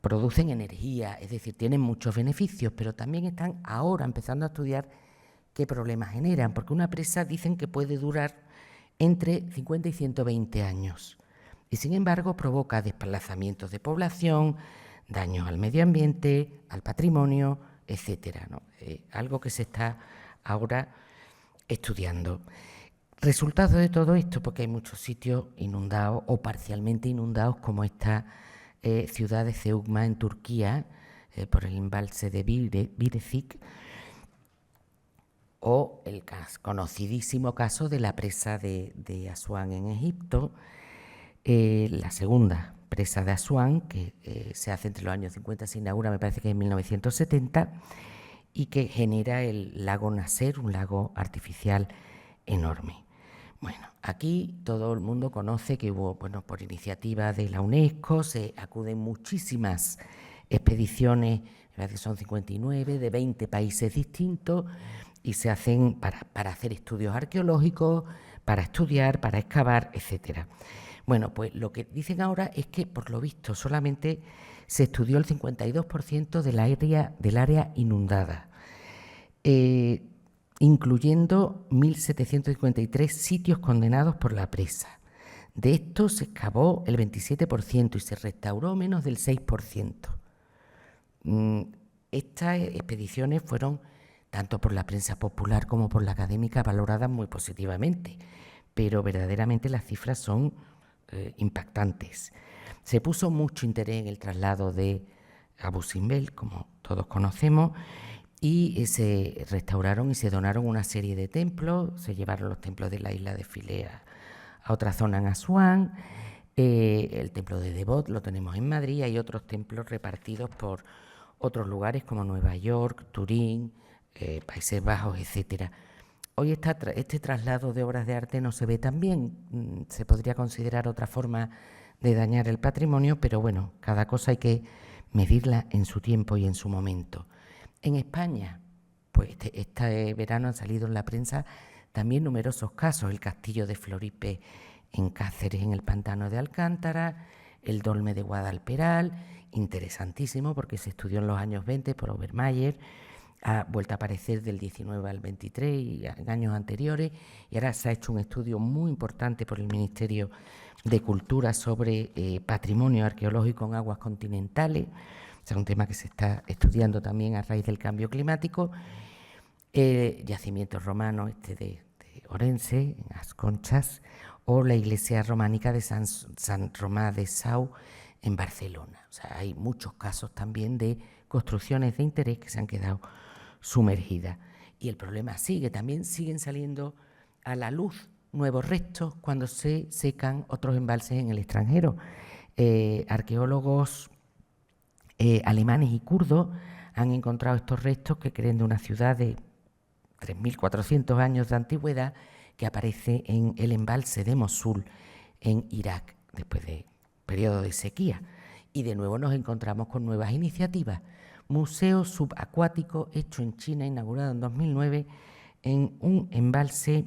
producen energía, es decir, tienen muchos beneficios, pero también están ahora empezando a estudiar qué problemas generan, porque una presa dicen que puede durar entre 50 y 120 años y sin embargo provoca desplazamientos de población, daños al medio ambiente, al patrimonio, etcétera, ¿no? Algo que se está ahora estudiando. Resultado de todo esto, porque hay muchos sitios inundados o parcialmente inundados, como esta ciudad de Ceugma en Turquía, por el embalse de Birecik, o el conocidísimo caso de la presa de Asuán en Egipto, la segunda presa de Asuán, que se hace entre los años 50, se inaugura, me parece que en 1970, y que genera el lago Nasser, un lago artificial enorme. Bueno, aquí todo el mundo conoce que hubo, bueno, por iniciativa de la UNESCO, se acuden muchísimas expediciones, me parece que son 59, de 20 países distintos, y se hacen para hacer estudios arqueológicos, para estudiar, para excavar, etcétera. Bueno, pues lo que dicen ahora es que, por lo visto, solamente se estudió el 52% del área inundada, incluyendo 1.753 sitios condenados por la presa. De estos se excavó el 27% y se restauró menos del 6%. Estas expediciones fueron, tanto por la prensa popular como por la académica, valoradas muy positivamente, pero verdaderamente las cifras son impactantes. Se puso mucho interés en el traslado de Abu Simbel, como todos conocemos, y se restauraron y se donaron una serie de templos. Se llevaron los templos de la isla de Filea a otra zona en Asuán, el templo de Devot lo tenemos en Madrid, hay otros templos repartidos por otros lugares como Nueva York, Turín, Países Bajos, etcétera. Hoy este traslado de obras de arte no se ve tan bien, se podría considerar otra forma de dañar el patrimonio, pero bueno, cada cosa hay que medirla en su tiempo y en su momento. En España, pues este verano han salido en la prensa también numerosos casos, el castillo de Floripe en Cáceres, en el pantano de Alcántara, el dolme de Guadalperal, interesantísimo porque se estudió en los años 20 por Obermayer, ha vuelto a aparecer del 19 al 23 y en años anteriores, y ahora se ha hecho un estudio muy importante por el Ministerio de Cultura sobre patrimonio arqueológico en aguas continentales, o sea, un tema que se está estudiando también a raíz del cambio climático. Yacimientos romanos de Orense, en As Conchas, o la iglesia románica de San Romà de Sau en Barcelona. O sea, hay muchos casos también de construcciones de interés que se han quedado sumergidas. Y el problema sigue, también siguen saliendo a la luz nuevos restos cuando se secan otros embalses en el extranjero. Arqueólogos alemanes y kurdos han encontrado estos restos que creen de una ciudad de 3.400 años de antigüedad que aparece en el embalse de Mosul, en Irak, después de periodo de sequía. Y de nuevo nos encontramos con nuevas iniciativas. Museo subacuático hecho en China, inaugurado en 2009, en un embalse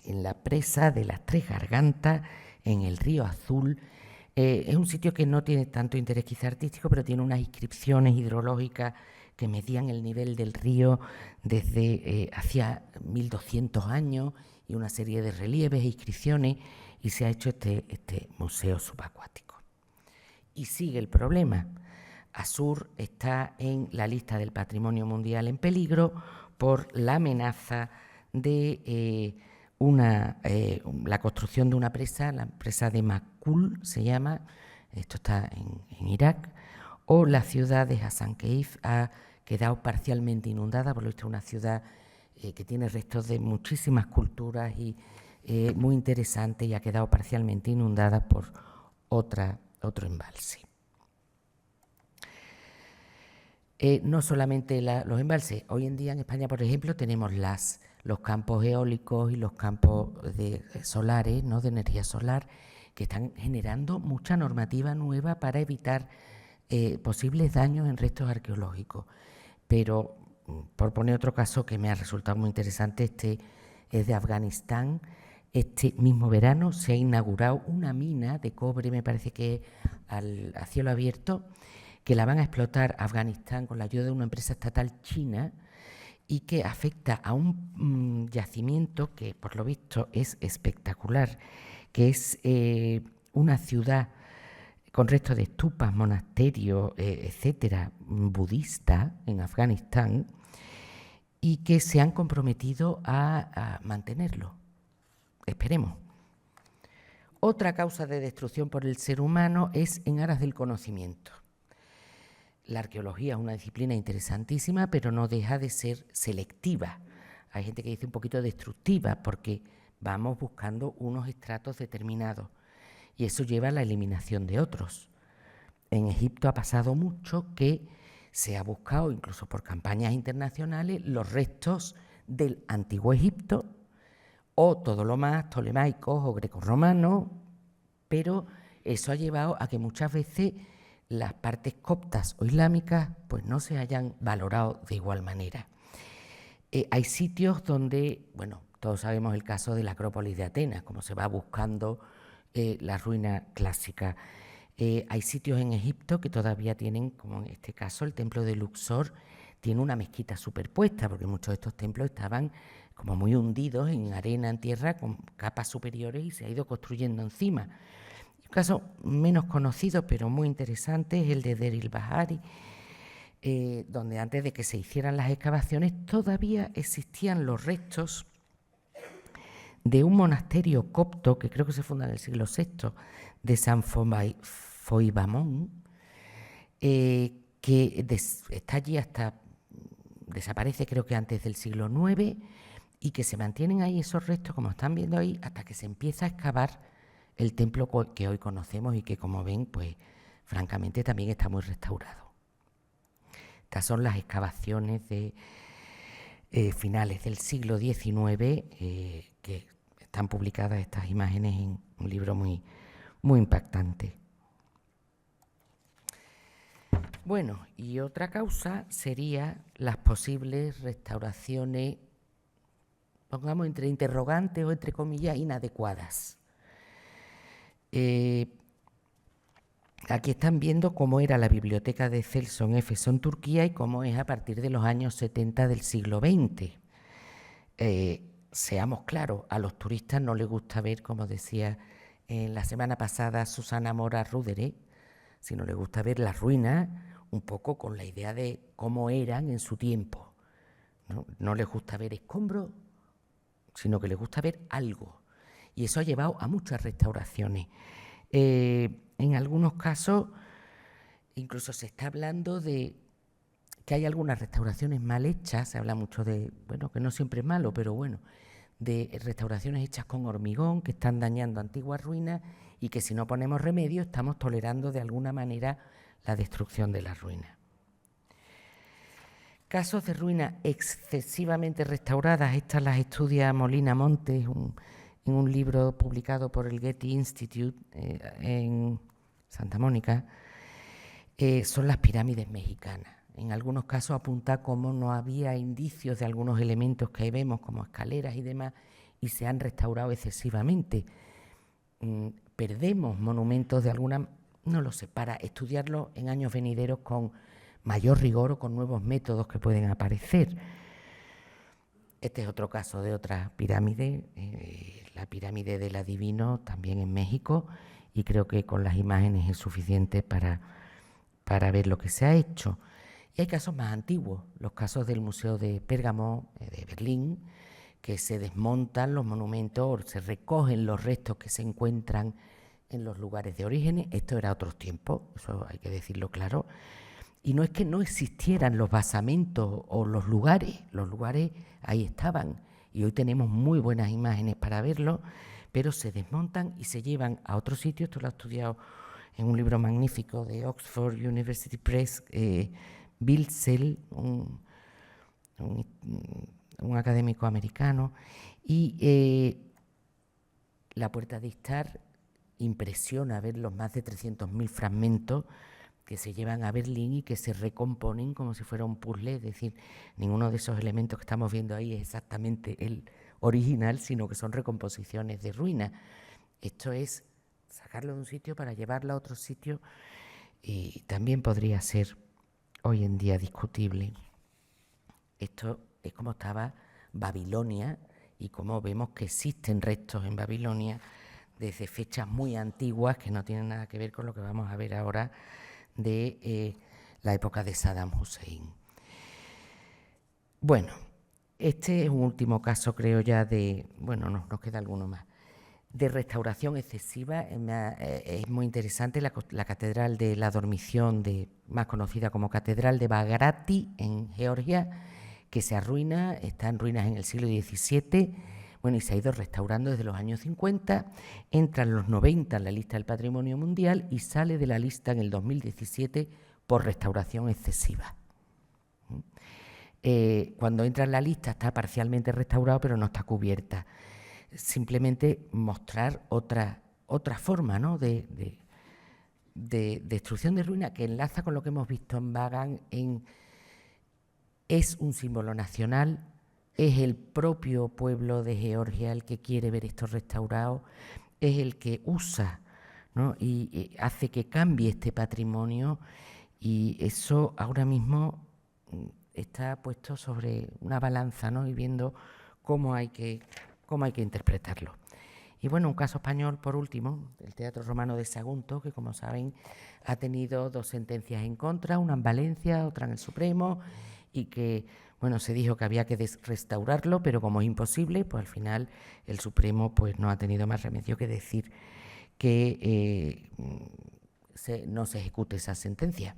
en la presa de las Tres Gargantas, en el río Azul. Es un sitio que no tiene tanto interés quizá artístico, pero tiene unas inscripciones hidrológicas que medían el nivel del río desde hacia 1200 años y una serie de relieves e inscripciones, y se ha hecho este museo subacuático. Y sigue el problema. Asur está en la lista del Patrimonio Mundial en peligro por la amenaza de la construcción de una presa, la presa de Makul se llama, esto está en Irak, o la ciudad de Hasan Keif ha quedado parcialmente inundada, por lo visto una ciudad que tiene restos de muchísimas culturas y muy interesante, y ha quedado parcialmente inundada por otro embalse. No solamente los embalses, hoy en día en España, por ejemplo, tenemos los campos eólicos y los campos solares, ¿no?, de energía solar, que están generando mucha normativa nueva para evitar posibles daños en restos arqueológicos. Pero, por poner otro caso que me ha resultado muy interesante, este es de Afganistán. Este mismo verano se ha inaugurado una mina de cobre, me parece que a cielo abierto, que la van a explotar Afganistán con la ayuda de una empresa estatal china, y que afecta a un yacimiento que, por lo visto, es espectacular, que es una ciudad con restos de estupas, monasterios, etcétera, budista en Afganistán, y que se han comprometido a mantenerlo. Esperemos. Otra causa de destrucción por el ser humano es en aras del conocimiento. La arqueología es una disciplina interesantísima, pero no deja de ser selectiva. Hay gente que dice un poquito destructiva, porque vamos buscando unos estratos determinados, y eso lleva a la eliminación de otros. En Egipto ha pasado mucho que se ha buscado, incluso por campañas internacionales, los restos del antiguo Egipto, o todo lo más ptolemaicos o grecorromanos, pero eso ha llevado a que muchas veces las partes coptas o islámicas pues no se hayan valorado de igual manera. Hay sitios donde, bueno, todos sabemos el caso de la Acrópolis de Atenas, como se va buscando la ruina clásica. Hay sitios en Egipto que todavía tienen, como en este caso el templo de Luxor, tiene una mezquita superpuesta, porque muchos de estos templos estaban como muy hundidos en arena, en tierra, con capas superiores, y se ha ido construyendo encima. Un caso menos conocido, pero muy interesante, es el de Deir el-Bahari, donde antes de que se hicieran las excavaciones todavía existían los restos de un monasterio copto, que creo que se funda en el siglo VI, de San Foibamón, que está allí hasta, desaparece creo que antes del siglo IX, y que se mantienen ahí esos restos, como están viendo ahí, hasta que se empieza a excavar el templo que hoy conocemos y que, como ven, pues francamente también está muy restaurado. Estas son las excavaciones de finales del siglo XIX, que están publicadas estas imágenes en un libro muy, muy impactante. Bueno, y otra causa sería las posibles restauraciones, pongamos entre interrogantes o entre comillas, inadecuadas. Aquí están viendo cómo era la biblioteca de Celso en Éfeso, en Turquía, y cómo es a partir de los años 70 del siglo XX. Seamos claros, a los turistas no les gusta ver, como decía la semana pasada Susana Mora Rudere, sino les gusta ver las ruinas un poco con la idea de cómo eran en su tiempo. No les gusta ver escombros, sino que les gusta ver algo. Y eso ha llevado a muchas restauraciones. En algunos casos, incluso se está hablando de que hay algunas restauraciones mal hechas, se habla mucho de, bueno, que no siempre es malo, pero bueno, de restauraciones hechas con hormigón que están dañando antiguas ruinas y que si no ponemos remedio estamos tolerando de alguna manera la destrucción de las ruinas. Casos de ruinas excesivamente restauradas, estas las estudia Molina Montes en un libro publicado por el Getty Institute en Santa Mónica, son las pirámides mexicanas. En algunos casos apunta cómo no había indicios de algunos elementos que ahí vemos, como escaleras y demás, y se han restaurado excesivamente. Perdemos monumentos de alguna, no lo sé, para estudiarlo en años venideros con mayor rigor o con nuevos métodos que pueden aparecer. Este es otro caso de otra pirámide, la pirámide del Adivino, también en México, y creo que con las imágenes es suficiente para ver lo que se ha hecho. Y hay casos más antiguos, los casos del Museo de Pérgamo, de Berlín, que se desmontan los monumentos o se recogen los restos que se encuentran en los lugares de origen. Esto era otros tiempos, eso hay que decirlo claro. Y no es que no existieran los basamentos o los lugares ahí estaban. Y hoy tenemos muy buenas imágenes para verlo, pero se desmontan y se llevan a otro sitio. Esto lo he estudiado en un libro magnífico de Oxford University Press, Bilsel, un académico americano, y la Puerta de Istar impresiona ver los más de 300.000 fragmentos que se llevan a Berlín y que se recomponen como si fuera un puzzle, es decir, ninguno de esos elementos que estamos viendo ahí es exactamente el original, sino que son recomposiciones de ruinas. Esto es sacarlo de un sitio para llevarlo a otro sitio, y también podría ser hoy en día discutible. Esto es como estaba Babilonia y como vemos que existen restos en Babilonia desde fechas muy antiguas que no tienen nada que ver con lo que vamos a ver ahora de la época de Saddam Hussein. Bueno, este es un último caso, creo ya, bueno, nos queda alguno más, de restauración excesiva. Es muy interesante la Catedral de la Dormición, más conocida como Catedral de Bagrati, en Georgia, que se arruina, está en ruinas en el siglo XVII, bueno, y se ha ido restaurando desde los años 50, entra en los 90 en la lista del Patrimonio Mundial y sale de la lista en el 2017 por restauración excesiva. Cuando entra en la lista está parcialmente restaurado, pero no está cubierta. Simplemente mostrar otra forma, ¿no?, de destrucción de ruina que enlaza con lo que hemos visto en Bagan. Es un símbolo nacional, es el propio pueblo de Georgia el que quiere ver esto restaurado, es el que usa, ¿no?, y hace que cambie este patrimonio, y eso ahora mismo está puesto sobre una balanza, ¿no?, y viendo cómo hay que interpretarlo. Y bueno, un caso español, por último, el Teatro Romano de Sagunto, que como saben ha tenido 2 sentencias en contra, una en Valencia, otra en el Supremo, y que, bueno, se dijo que había que restaurarlo, pero como es imposible, pues al final el Supremo pues no ha tenido más remedio que decir que no se ejecute esa sentencia.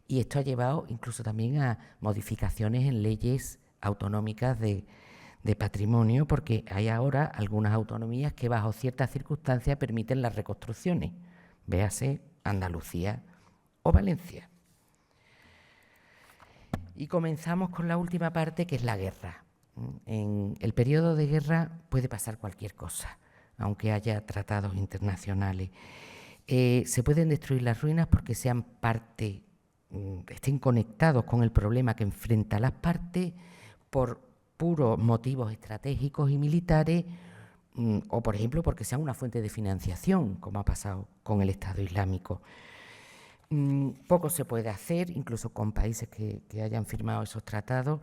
Y esto ha llevado incluso también a modificaciones en leyes autonómicas de patrimonio, porque hay ahora algunas autonomías que bajo ciertas circunstancias permiten las reconstrucciones, véase Andalucía o Valencia. Y comenzamos con la última parte, que es la guerra. En el periodo de guerra puede pasar cualquier cosa, aunque haya tratados internacionales. Se pueden destruir las ruinas porque sean parte, estén conectados con el problema que enfrenta las partes por puros motivos estratégicos y militares, o por ejemplo porque sean una fuente de financiación, como ha pasado con el Estado Islámico. Poco se puede hacer, incluso con países que hayan firmado esos tratados,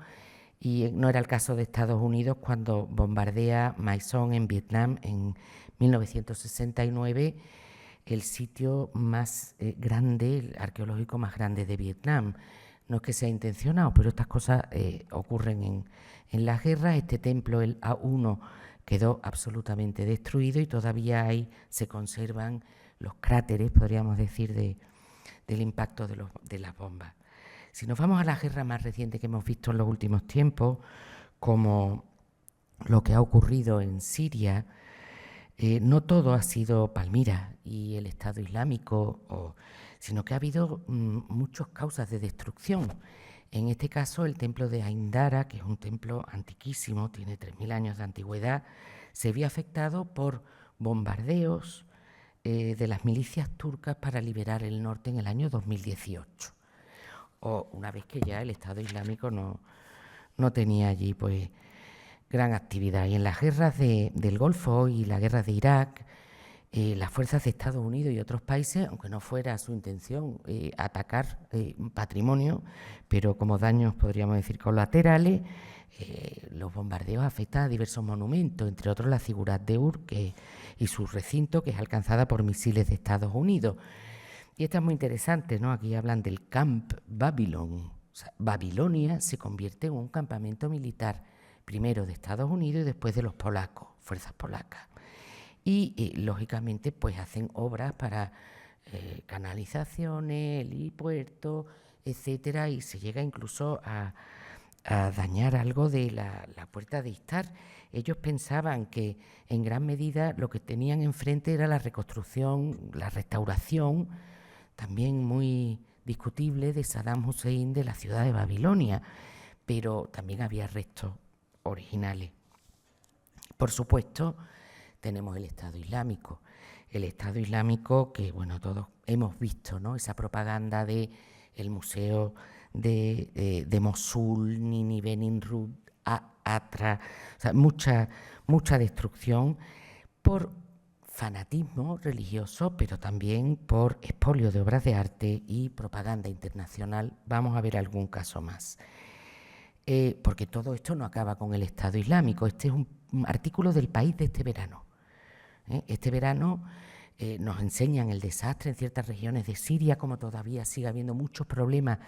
y no era el caso de Estados Unidos cuando bombardea Mai Son en Vietnam en 1969, el sitio más grande, el arqueológico más grande de Vietnam. No es que sea intencionado, pero estas cosas ocurren en las guerras. Este templo, el A1, quedó absolutamente destruido y todavía ahí se conservan los cráteres, podríamos decir, del impacto de las bombas. Si nos vamos a la guerra más reciente que hemos visto en los últimos tiempos, como lo que ha ocurrido en Siria, no todo ha sido Palmira y el Estado Islámico, sino que ha habido muchas causas de destrucción. En este caso, el templo de Ain Dara, que es un templo antiquísimo, tiene 3000 años de antigüedad, se vio afectado por bombardeos de las milicias turcas para liberar el norte en el año 2018. O una vez que ya el Estado Islámico no tenía allí pues gran actividad. Y en las guerras del Golfo y las guerras de Irak, las fuerzas de Estados Unidos y otros países, aunque no fuera su intención atacar patrimonio, pero como daños, podríamos decir, colaterales, los bombardeos afectan a diversos monumentos, entre otros la Zigurat de Ur y su recinto, que es alcanzada por misiles de Estados Unidos. Y esto es muy interesante, ¿no? Aquí hablan del Camp Babylon. O sea, Babilonia se convierte en un campamento militar, primero de Estados Unidos y después de los polacos, fuerzas polacas. Y lógicamente pues hacen obras para canalizaciones, helipuertos, etcétera, y se llega incluso a dañar algo de la puerta de Istar. Ellos pensaban que en gran medida lo que tenían enfrente era la reconstrucción, la restauración, también muy discutible, de Saddam Hussein de la ciudad de Babilonia, pero también había restos originales. Por supuesto, tenemos el Estado Islámico. El Estado Islámico que, bueno, todos hemos visto, ¿no? Esa propaganda de el museo de Mosul, Nínive, Nimrud, Atra, o sea, mucha destrucción por fanatismo religioso, pero también por expolio de obras de arte y propaganda internacional. Vamos a ver algún caso más. Porque todo esto no acaba con el Estado Islámico. Este es un artículo del País de este verano. Este verano nos enseñan el desastre en ciertas regiones de Siria, como todavía sigue habiendo muchos problemas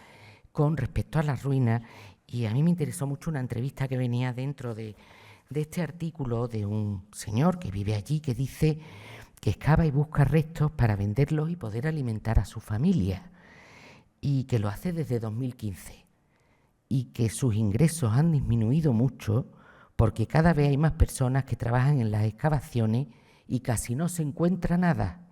con respecto a las ruinas, y a mí me interesó mucho una entrevista que venía dentro de este artículo de un señor que vive allí, que dice que excava y busca restos para venderlos y poder alimentar a su familia, y que lo hace desde 2015, y que sus ingresos han disminuido mucho porque cada vez hay más personas que trabajan en las excavaciones y casi no se encuentra nada.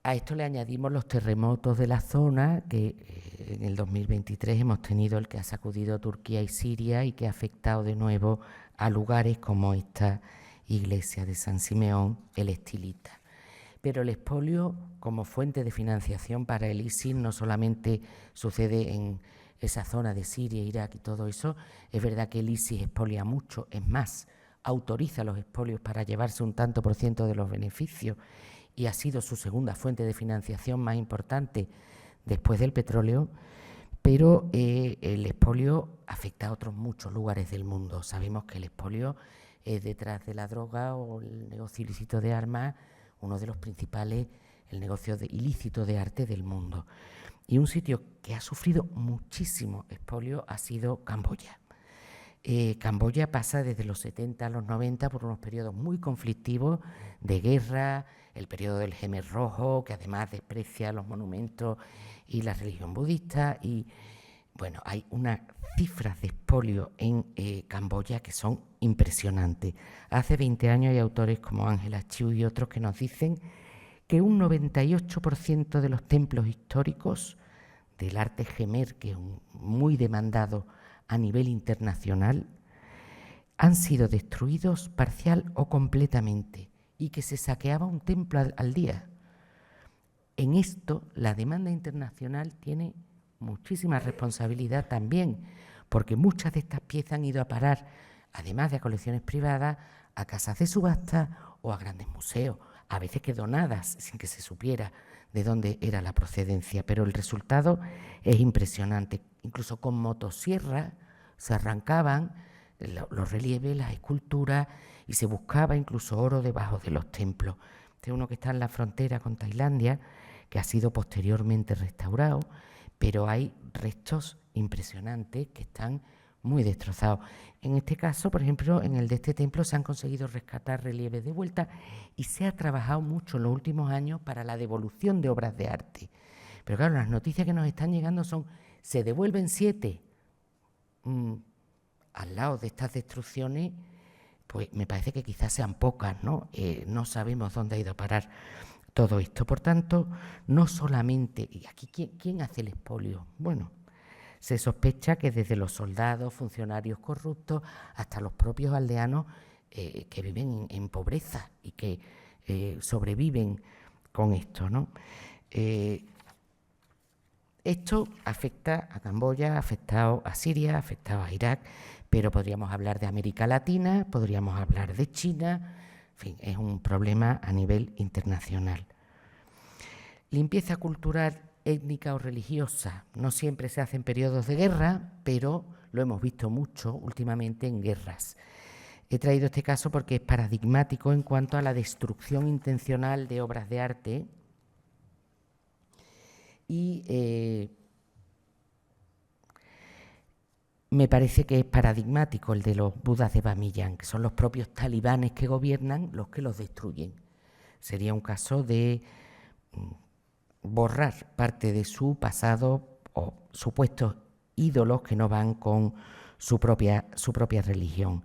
A esto le añadimos los terremotos de la zona, que en el 2023 hemos tenido el que ha sacudido Turquía y Siria y que ha afectado de nuevo a lugares como esta iglesia de San Simeón, el Estilita. Pero el expolio como fuente de financiación para el ISIS no solamente sucede en esa zona de Siria, Irak y todo eso. Es verdad que el ISIS expolia mucho, es más, autoriza los expolios para llevarse un tanto por ciento de los beneficios, y ha sido su segunda fuente de financiación más importante después del petróleo, pero el expolio afecta a otros muchos lugares del mundo. Sabemos que el expolio es, detrás de la droga o el negocio ilícito de armas, uno de los principales, el negocio ilícito de arte del mundo. Y un sitio que ha sufrido muchísimo expolio ha sido Camboya. Camboya pasa desde los 70 a los 90 por unos periodos muy conflictivos de guerra, el periodo del Khmer Rojo, que además desprecia los monumentos y la religión budista. Y bueno, hay unas cifras de expolio en Camboya que son impresionantes. Hace 20 años hay autores como Angela Chiu y otros que nos dicen que un 98% de los templos históricos del arte Khmer, que es muy demandado a nivel internacional, han sido destruidos parcial o completamente, y que se saqueaba un templo al día. En esto la demanda internacional tiene muchísima responsabilidad también, porque muchas de estas piezas han ido a parar, además de a colecciones privadas, a casas de subasta o a grandes museos, a veces que donadas sin que se supiera de dónde era la procedencia, pero el resultado es impresionante. Incluso con motosierras se arrancaban los relieves, las esculturas, y se buscaba incluso oro debajo de los templos. Este es uno que está en la frontera con Tailandia, que ha sido posteriormente restaurado, pero hay restos impresionantes que están muy destrozados. En este caso, por ejemplo, en el de este templo se han conseguido rescatar relieves de vuelta y se ha trabajado mucho en los últimos años para la devolución de obras de arte. Pero claro, las noticias que nos están llegando son, se devuelven 7. Al lado de estas destrucciones, pues me parece que quizás sean pocas, ¿no? No sabemos dónde ha ido a parar todo esto. Por tanto, no solamente, y aquí, ¿quién hace el expolio? Bueno, se sospecha que desde los soldados, funcionarios corruptos, hasta los propios aldeanos que viven en pobreza y que sobreviven con esto, ¿no? Esto afecta a Camboya, ha afectado a Siria, ha afectado a Irak, pero podríamos hablar de América Latina, podríamos hablar de China, en fin, es un problema a nivel internacional. Limpieza cultural, étnica o religiosa, no siempre se hace en periodos de guerra, pero lo hemos visto mucho últimamente en guerras. He traído este caso porque es paradigmático en cuanto a la destrucción intencional de obras de arte y me parece que es paradigmático el de los budas de Bamiyan, que son los propios talibanes que gobiernan los que los destruyen. Sería un caso de borrar parte de su pasado o supuestos ídolos que no van con su propia religión.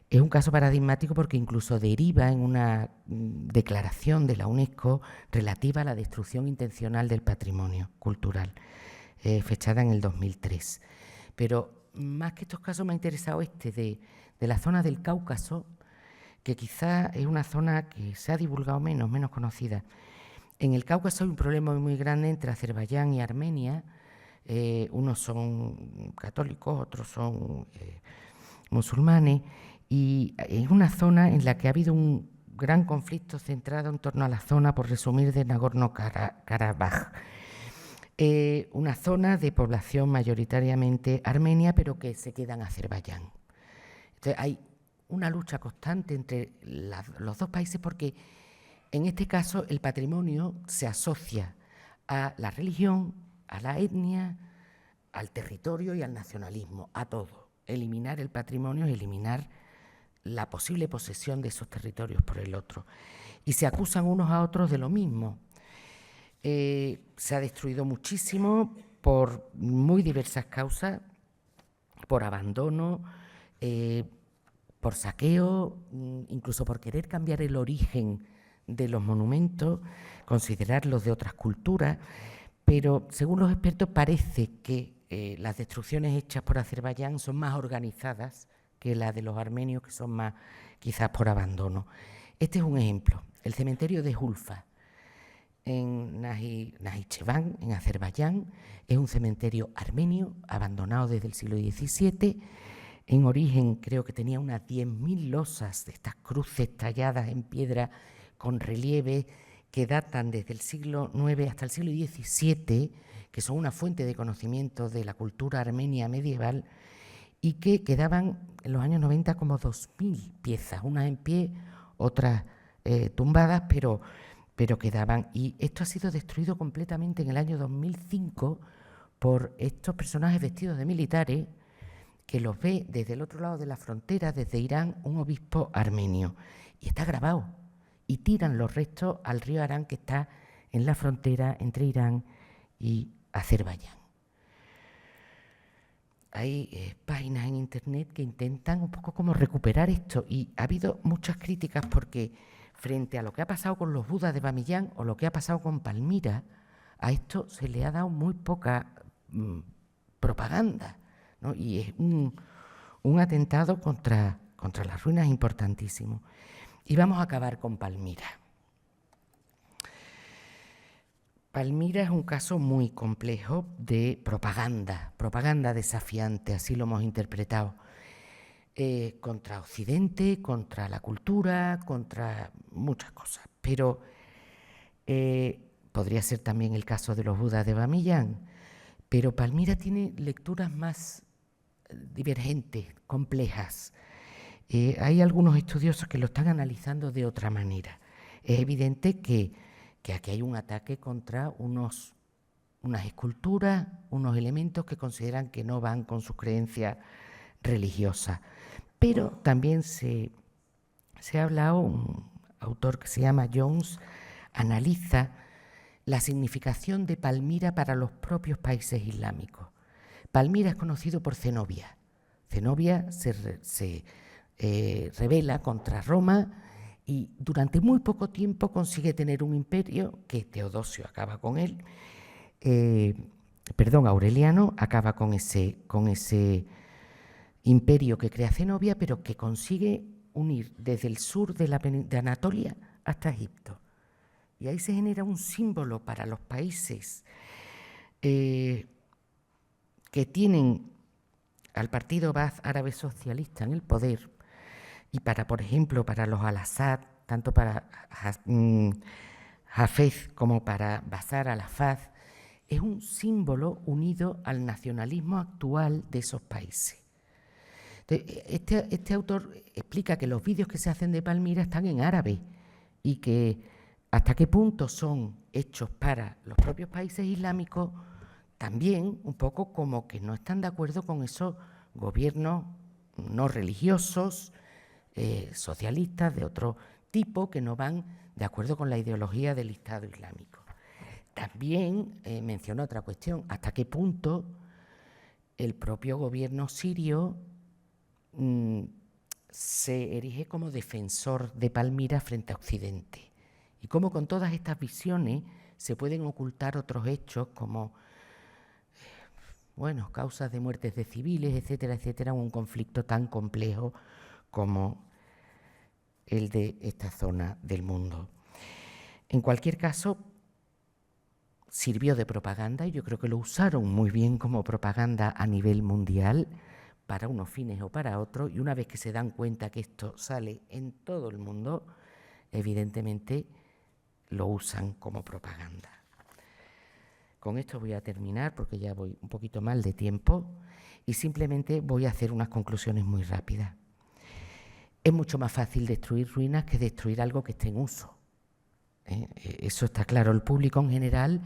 Es un caso paradigmático porque incluso deriva en una declaración de la UNESCO relativa a la destrucción intencional del patrimonio cultural, fechada en el 2003. Pero más que estos casos me ha interesado este de la zona del Cáucaso, que quizá es una zona que se ha divulgado menos conocida. En el Cáucaso hay un problema muy grande entre Azerbaiyán y Armenia. Unos son católicos, otros son musulmanes, y es una zona en la que ha habido un gran conflicto centrado en torno a la zona, por resumir, de Nagorno-Karabaj. Una zona de población mayoritariamente armenia, pero que se queda en Azerbaiyán. Entonces hay una lucha constante entre los dos países porque en este caso el patrimonio se asocia a la religión, a la etnia, al territorio y al nacionalismo, a todo. Eliminar el patrimonio es eliminar la posible posesión de esos territorios por el otro. Y se acusan unos a otros de lo mismo. Se ha destruido muchísimo por muy diversas causas, por abandono, por saqueo, incluso por querer cambiar el origen de los monumentos, considerarlos de otras culturas, pero según los expertos parece que las destrucciones hechas por Azerbaiyán son más organizadas que las de los armenios, que son más quizás por abandono. Este es un ejemplo, el cementerio de Julfa, en Najicheván, en Azerbaiyán, es un cementerio armenio, abandonado desde el siglo XVII. En origen creo que tenía unas 10.000 losas de estas cruces talladas en piedra con relieve que datan desde el siglo IX hasta el siglo XVII, que son una fuente de conocimiento de la cultura armenia medieval y que quedaban en los años 90 como 2.000 piezas, unas en pie, otras tumbadas, pero quedaban. Y esto ha sido destruido completamente en el año 2005 por estos personajes vestidos de militares que los ve desde el otro lado de la frontera, desde Irán, un obispo armenio. Y está grabado. Y tiran los restos al río Arán, que está en la frontera entre Irán y Azerbaiyán. Hay páginas en internet que intentan un poco como recuperar esto y ha habido muchas críticas porque frente a lo que ha pasado con los budas de Bamiyan o lo que ha pasado con Palmira, a esto se le ha dado muy poca propaganda, ¿no? Y es un atentado contra las ruinas importantísimo. Y vamos a acabar con Palmira. Palmira es un caso muy complejo de propaganda desafiante, así lo hemos interpretado, contra Occidente, contra la cultura, contra muchas cosas. Pero podría ser también el caso de los budas de Bamiyan, pero Palmira tiene lecturas más divergentes, complejas. Hay algunos estudiosos que lo están analizando de otra manera. Es evidente que aquí hay un ataque contra unas esculturas, unos elementos que consideran que no van con sus creencias religiosa. Pero también se ha hablado, un autor que se llama Jones analiza la significación de Palmira para los propios países islámicos. Palmira es conocido por Zenobia. Zenobia se rebela contra Roma y durante muy poco tiempo consigue tener un imperio, que Teodosio acaba con él, Aureliano acaba con ese imperio que crea Zenobia, pero que consigue unir desde el sur de Anatolia hasta Egipto. Y ahí se genera un símbolo para los países que tienen al Partido Baath árabe socialista en el poder, y por ejemplo, para los al-Assad, tanto para Hafez como para Bashar al-Assad, es un símbolo unido al nacionalismo actual de esos países. Entonces, este autor explica que los vídeos que se hacen de Palmira están en árabe y que hasta qué punto son hechos para los propios países islámicos, también un poco como que no están de acuerdo con esos gobiernos no religiosos, socialistas de otro tipo, que no van de acuerdo con la ideología del Estado Islámico. También menciona otra cuestión: hasta qué punto el propio gobierno sirio se erige como defensor de Palmira frente a Occidente, y cómo con todas estas visiones se pueden ocultar otros hechos como causas de muertes de civiles, etcétera, etcétera, un conflicto tan complejo como el de esta zona del mundo. En cualquier caso, sirvió de propaganda, y yo creo que lo usaron muy bien como propaganda a nivel mundial, para unos fines o para otros, y una vez que se dan cuenta que esto sale en todo el mundo, evidentemente lo usan como propaganda. Con esto voy a terminar porque ya voy un poquito mal de tiempo, y simplemente voy a hacer unas conclusiones muy rápidas. Es mucho más fácil destruir ruinas que destruir algo que esté en uso. Eso está claro. El público en general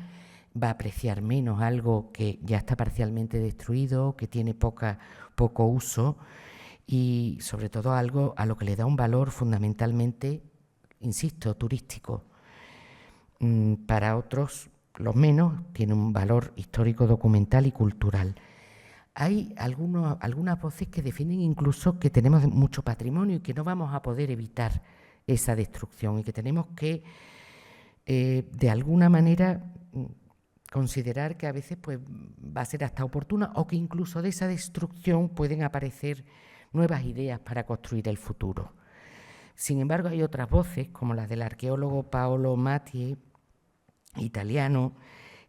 va a apreciar menos algo que ya está parcialmente destruido, que tiene poco uso, y sobre todo algo a lo que le da un valor fundamentalmente, insisto, turístico. Para otros, los menos, tiene un valor histórico, documental y cultural. Hay algunas voces que defienden incluso que tenemos mucho patrimonio y que no vamos a poder evitar esa destrucción, y que tenemos que, de alguna manera, considerar que a veces va a ser hasta oportuna, o que incluso de esa destrucción pueden aparecer nuevas ideas para construir el futuro. Sin embargo, hay otras voces, como las del arqueólogo Paolo Mattie, italiano,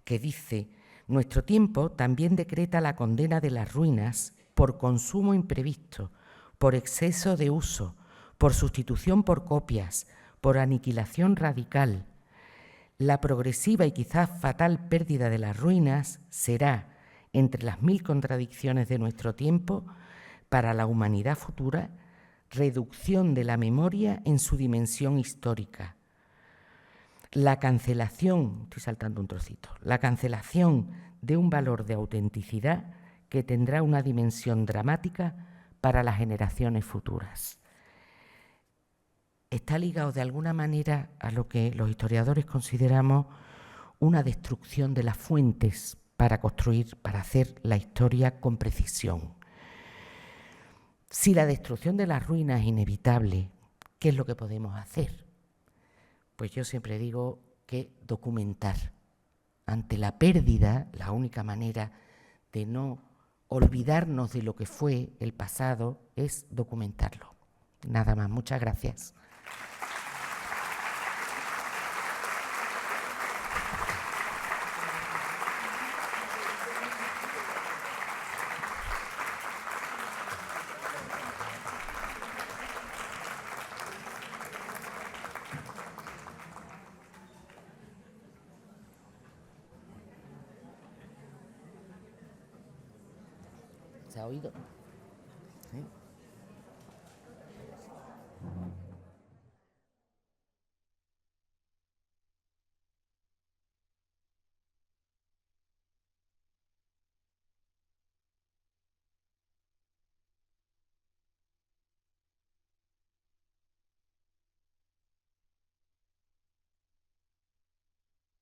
que dice: nuestro tiempo también decreta la condena de las ruinas por consumo imprevisto, por exceso de uso, por sustitución por copias, por aniquilación radical. La progresiva y quizás fatal pérdida de las ruinas será, entre las mil contradicciones de nuestro tiempo, para la humanidad futura, reducción de la memoria en su dimensión histórica. La cancelación, estoy saltando un trocito, la cancelación de un valor de autenticidad que tendrá una dimensión dramática para las generaciones futuras. Está ligado de alguna manera a lo que los historiadores consideramos una destrucción de las fuentes para construir, para hacer la historia con precisión. Si la destrucción de las ruinas es inevitable, ¿qué es lo que podemos hacer? Pues yo siempre digo que documentar. Ante la pérdida, la única manera de no olvidarnos de lo que fue el pasado es documentarlo. Nada más, muchas gracias. ¿Se ha oído?